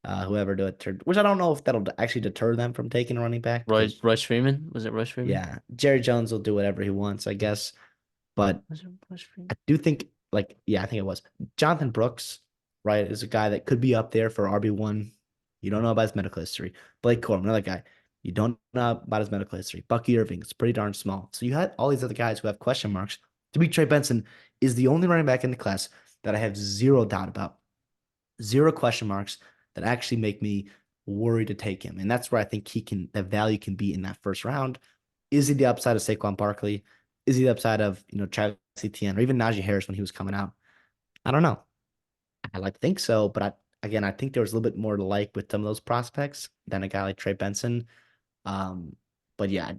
Speaker 2: whoever to deter, which I don't know if that'll actually deter them from taking a running back because
Speaker 1: Royce Freeman? Was it Royce Freeman?
Speaker 2: yeah, Jerry Jones will do whatever he wants, I guess. But
Speaker 1: Was it Royce Freeman?
Speaker 2: I do think like yeah, I think it was Jonathan Brooks, right? Is a guy that could be up there for RB1. You don't know about his medical history. Blake Corum, another guy. You don't know about his medical history. Bucky Irving is pretty darn small. So you had all these other guys who have question marks. To me, Trey Benson is the only running back in the class that I have zero doubt about, zero question marks that actually make me worried to take him. And that's where I think the value can be in that first round. Is he the upside of Saquon Barkley? Is he the upside of, Travis Etienne or even Najee Harris when he was coming out? I don't know. I like to think so, but I think there was a little bit more to like with some of those prospects than a guy like Trey Benson. Um, but yeah,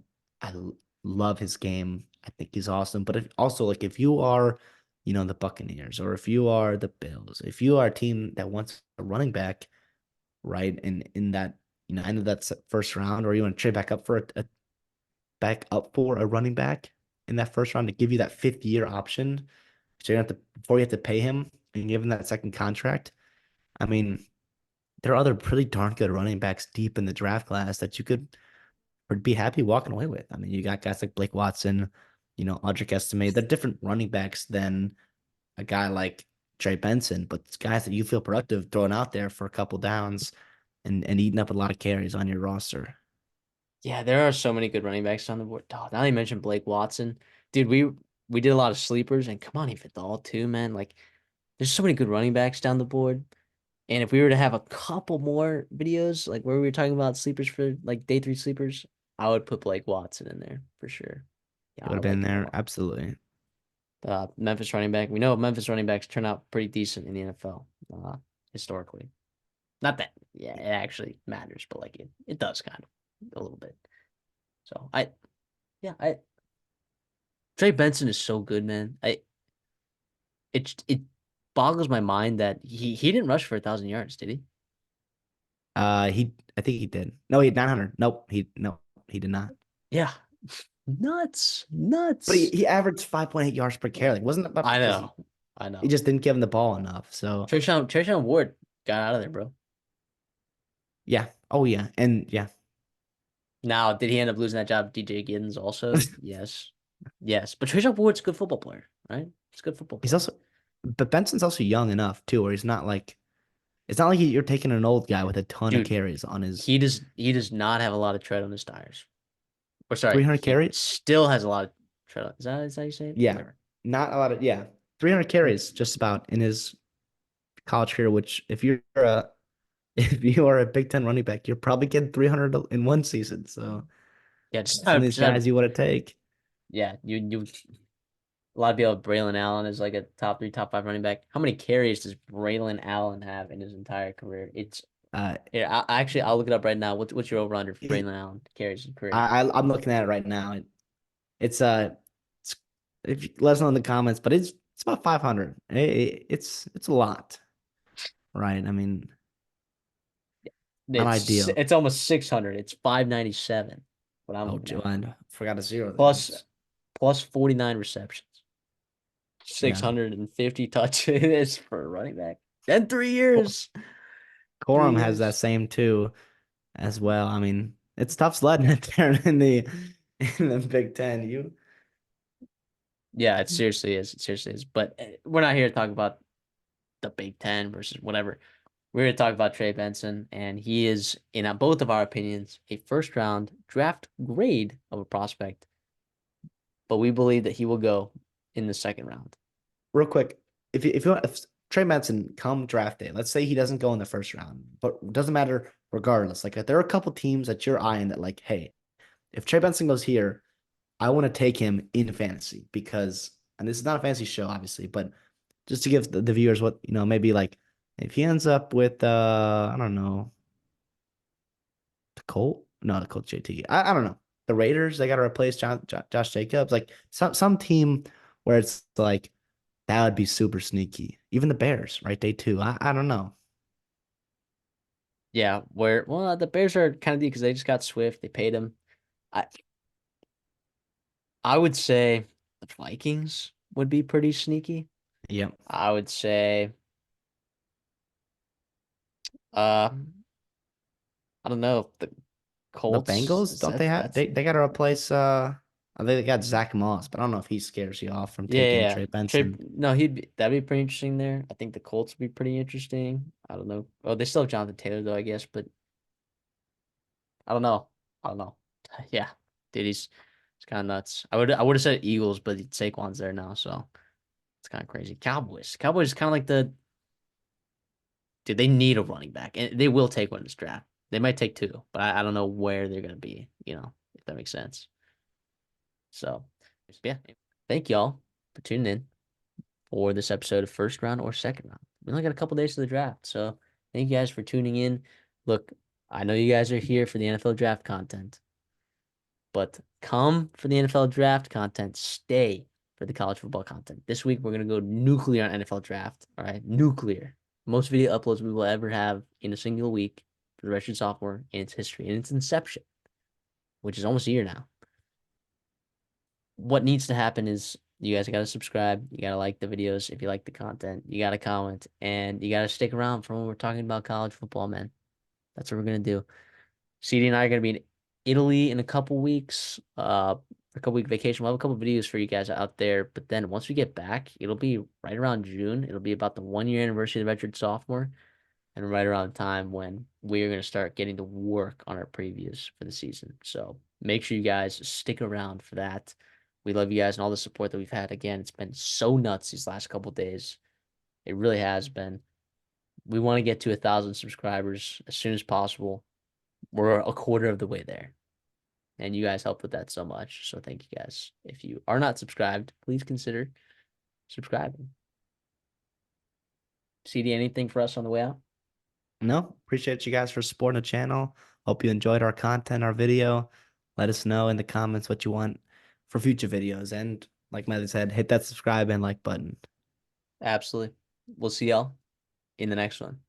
Speaker 2: love his game. I think he's awesome. But also like if you are, the Buccaneers or if you are the Bills, if you are a team that wants a running back, right, and in that end of that first round, or you want to trade back up for a running back in that first round to give you that fifth year option, so you have to before you have to pay him and give him that second contract. I mean, there are other pretty darn good running backs deep in the draft class that you could be happy walking away with. I mean, you got guys like Blake Watson, Audric Estime. They're different running backs than a guy like Trey Benson, but it's guys that you feel productive throwing out there for a couple downs and eating up a lot of carries on your roster.
Speaker 1: Yeah, there are so many good running backs on the board. Oh, now you mentioned Blake Watson. Dude, we did a lot of sleepers and come on, he fit the all too, man. Like there's so many good running backs down the board. And if we were to have a couple more videos, like where we were talking about sleepers for like day three sleepers, I would put Blake Watson in there for sure. Yeah,
Speaker 2: It would
Speaker 1: I
Speaker 2: have been
Speaker 1: like him a
Speaker 2: there.
Speaker 1: lot.
Speaker 2: Absolutely.
Speaker 1: Memphis running back. We know Memphis running backs turn out pretty decent in the NFL, historically. Not that, yeah, it actually matters, but like it does kind of a little bit. So yeah, Trey Benson is so good, man. It boggles my mind that he didn't rush for 1,000 yards, did he?
Speaker 2: I think he did. No, he had 900. Nope, he did not.
Speaker 1: Yeah, nuts,
Speaker 2: But he,
Speaker 1: nuts.
Speaker 2: he averaged 5.8 yards per carry. Like, wasn't that
Speaker 1: I
Speaker 2: because
Speaker 1: know,
Speaker 2: he,
Speaker 1: I
Speaker 2: he
Speaker 1: know.
Speaker 2: just didn't give him the ball enough? So
Speaker 1: Trayshawn Ward got out of there, bro.
Speaker 2: yeah. Oh yeah. And yeah.
Speaker 1: Now, did he end up losing that job to DJ Giddens also? Yes. Yes. But Trayshawn Ward's a good football player, right? He's a good football
Speaker 2: He's
Speaker 1: player.
Speaker 2: also but Benson's also young enough too, where he's not like it's not like you're taking an old guy with a ton of
Speaker 1: Dude,
Speaker 2: carries on his
Speaker 1: he does not have a lot of tread on his tires. Or sorry,
Speaker 2: 300
Speaker 1: he
Speaker 2: carries.
Speaker 1: still has a lot of tread on. Is that how you say it?
Speaker 2: Yeah.
Speaker 1: Whatever.
Speaker 2: Not a lot of 300 carries just about in his college career, which if you're a if you are a Big Ten running back, you're probably getting 300 in one season. So
Speaker 1: Yeah,
Speaker 2: some of these
Speaker 1: just have
Speaker 2: guys you want to take.
Speaker 1: yeah, you a lot of people. Braylon Allen is like a top three, top five running back. How many carries does Braylon Allen have in his entire career? It's
Speaker 2: Uh,
Speaker 1: here. I'll look it up right now. What's your over under for
Speaker 2: he,
Speaker 1: Braylon Allen carries in career?
Speaker 2: I'm looking at it right now. It's it's if you let us know in the comments, but it's about 500. It's a lot, right? I mean, not ideal.
Speaker 1: It's almost 600. It's 597. What I'm
Speaker 2: Oh,
Speaker 1: looking at
Speaker 2: I forgot a zero there.
Speaker 1: plus
Speaker 2: It's
Speaker 1: plus 49 receptions,
Speaker 2: yeah.
Speaker 1: 650 touches for a running back. In three
Speaker 2: Co-
Speaker 1: years, three
Speaker 2: Corum has that
Speaker 1: years.
Speaker 2: same too as well. I mean, it's tough sledding it there in the Big Ten. You
Speaker 1: Yeah, it seriously is. It seriously is. But we're not here to talk about the Big Ten versus whatever. We're here to talk about Trey Benson, and he is, in both of our opinions, a first round draft grade of a prospect, but we believe that he will go in the second round.
Speaker 2: real quick, if Trey Benson come draft day, let's say he doesn't go in the first round, but it doesn't matter regardless. Like if there are a couple teams that you're eyeing that like, hey, if Trey Benson goes here, I want to take him in fantasy because, and this is not a fantasy show, obviously, but just to give the viewers what, maybe like if he ends up with, I don't know, the Colt, no, the Colt JT. I don't know. The Raiders, they got to replace Josh Jacobs. Like some team where it's like, that would be super sneaky. Even the Bears, right? Day two. I don't know.
Speaker 1: Yeah, well the Bears are kind of deep because they just got Swift. They paid him. I I would say the Vikings would be pretty sneaky.
Speaker 2: Yep.
Speaker 1: I would say uh I don't know the
Speaker 2: The
Speaker 1: Colts.
Speaker 2: Bengals, don't they have they got to replace I think they got Zach Moss, but I don't know if he scares you off from
Speaker 1: Yeah,
Speaker 2: taking
Speaker 1: yeah.
Speaker 2: Trey
Speaker 1: Trey,
Speaker 2: Benson.
Speaker 1: no, that'd be pretty interesting there. I think the Colts would be pretty interesting. I don't know. Oh, they still have Jonathan Taylor though, I guess, but I don't know. I don't know. Yeah, dude, it's kind of nuts. I would have said Eagles, but Saquon's there now, so it's kind of crazy. Cowboys is kind of like dude. They need a running back, and they will take one in this draft. They might take two, but I don't know where they're gonna be. If that makes sense. So, yeah, thank y'all for tuning in for this episode of first round or second round. We only got a couple days to the draft, so thank you guys for tuning in. Look, I know you guys are here for the NFL draft content, but come for the NFL draft content, stay for the college football content. This week we're gonna go nuclear on NFL draft. All right, nuclear. Most video uploads we will ever have in a single week for the Redshirt Sophomore in its history, in its inception, which is almost a year now. What needs to happen is you guys got to subscribe. You got to like the videos if you like the content. You got to comment and you got to stick around for when we're talking about college football, man. That's what we're gonna do. CD and I are gonna be in Italy in a couple weeks. A couple week vacation. We'll have a couple videos for you guys out there. But then once we get back, it'll be right around June. It'll be about the 1 year anniversary of the Redshirt Sophomore, and right around the time when we are gonna start getting to work on our previews for the season. So make sure you guys stick around for that. We love you guys and all the support that we've had. Again, it's been so nuts these last couple days. It really has been. We want to get to 1,000 subscribers as soon as possible. We're a quarter of the way there. And you guys help with that so much. So thank you guys. If you are not subscribed, please consider subscribing. CD, anything for us on the way out?
Speaker 2: No, appreciate you guys for supporting the channel. Hope you enjoyed our content, our video. Let us know in the comments what you want for future videos. And like Melly said, hit that subscribe and like button.
Speaker 1: Absolutely. We'll see y'all in the next one.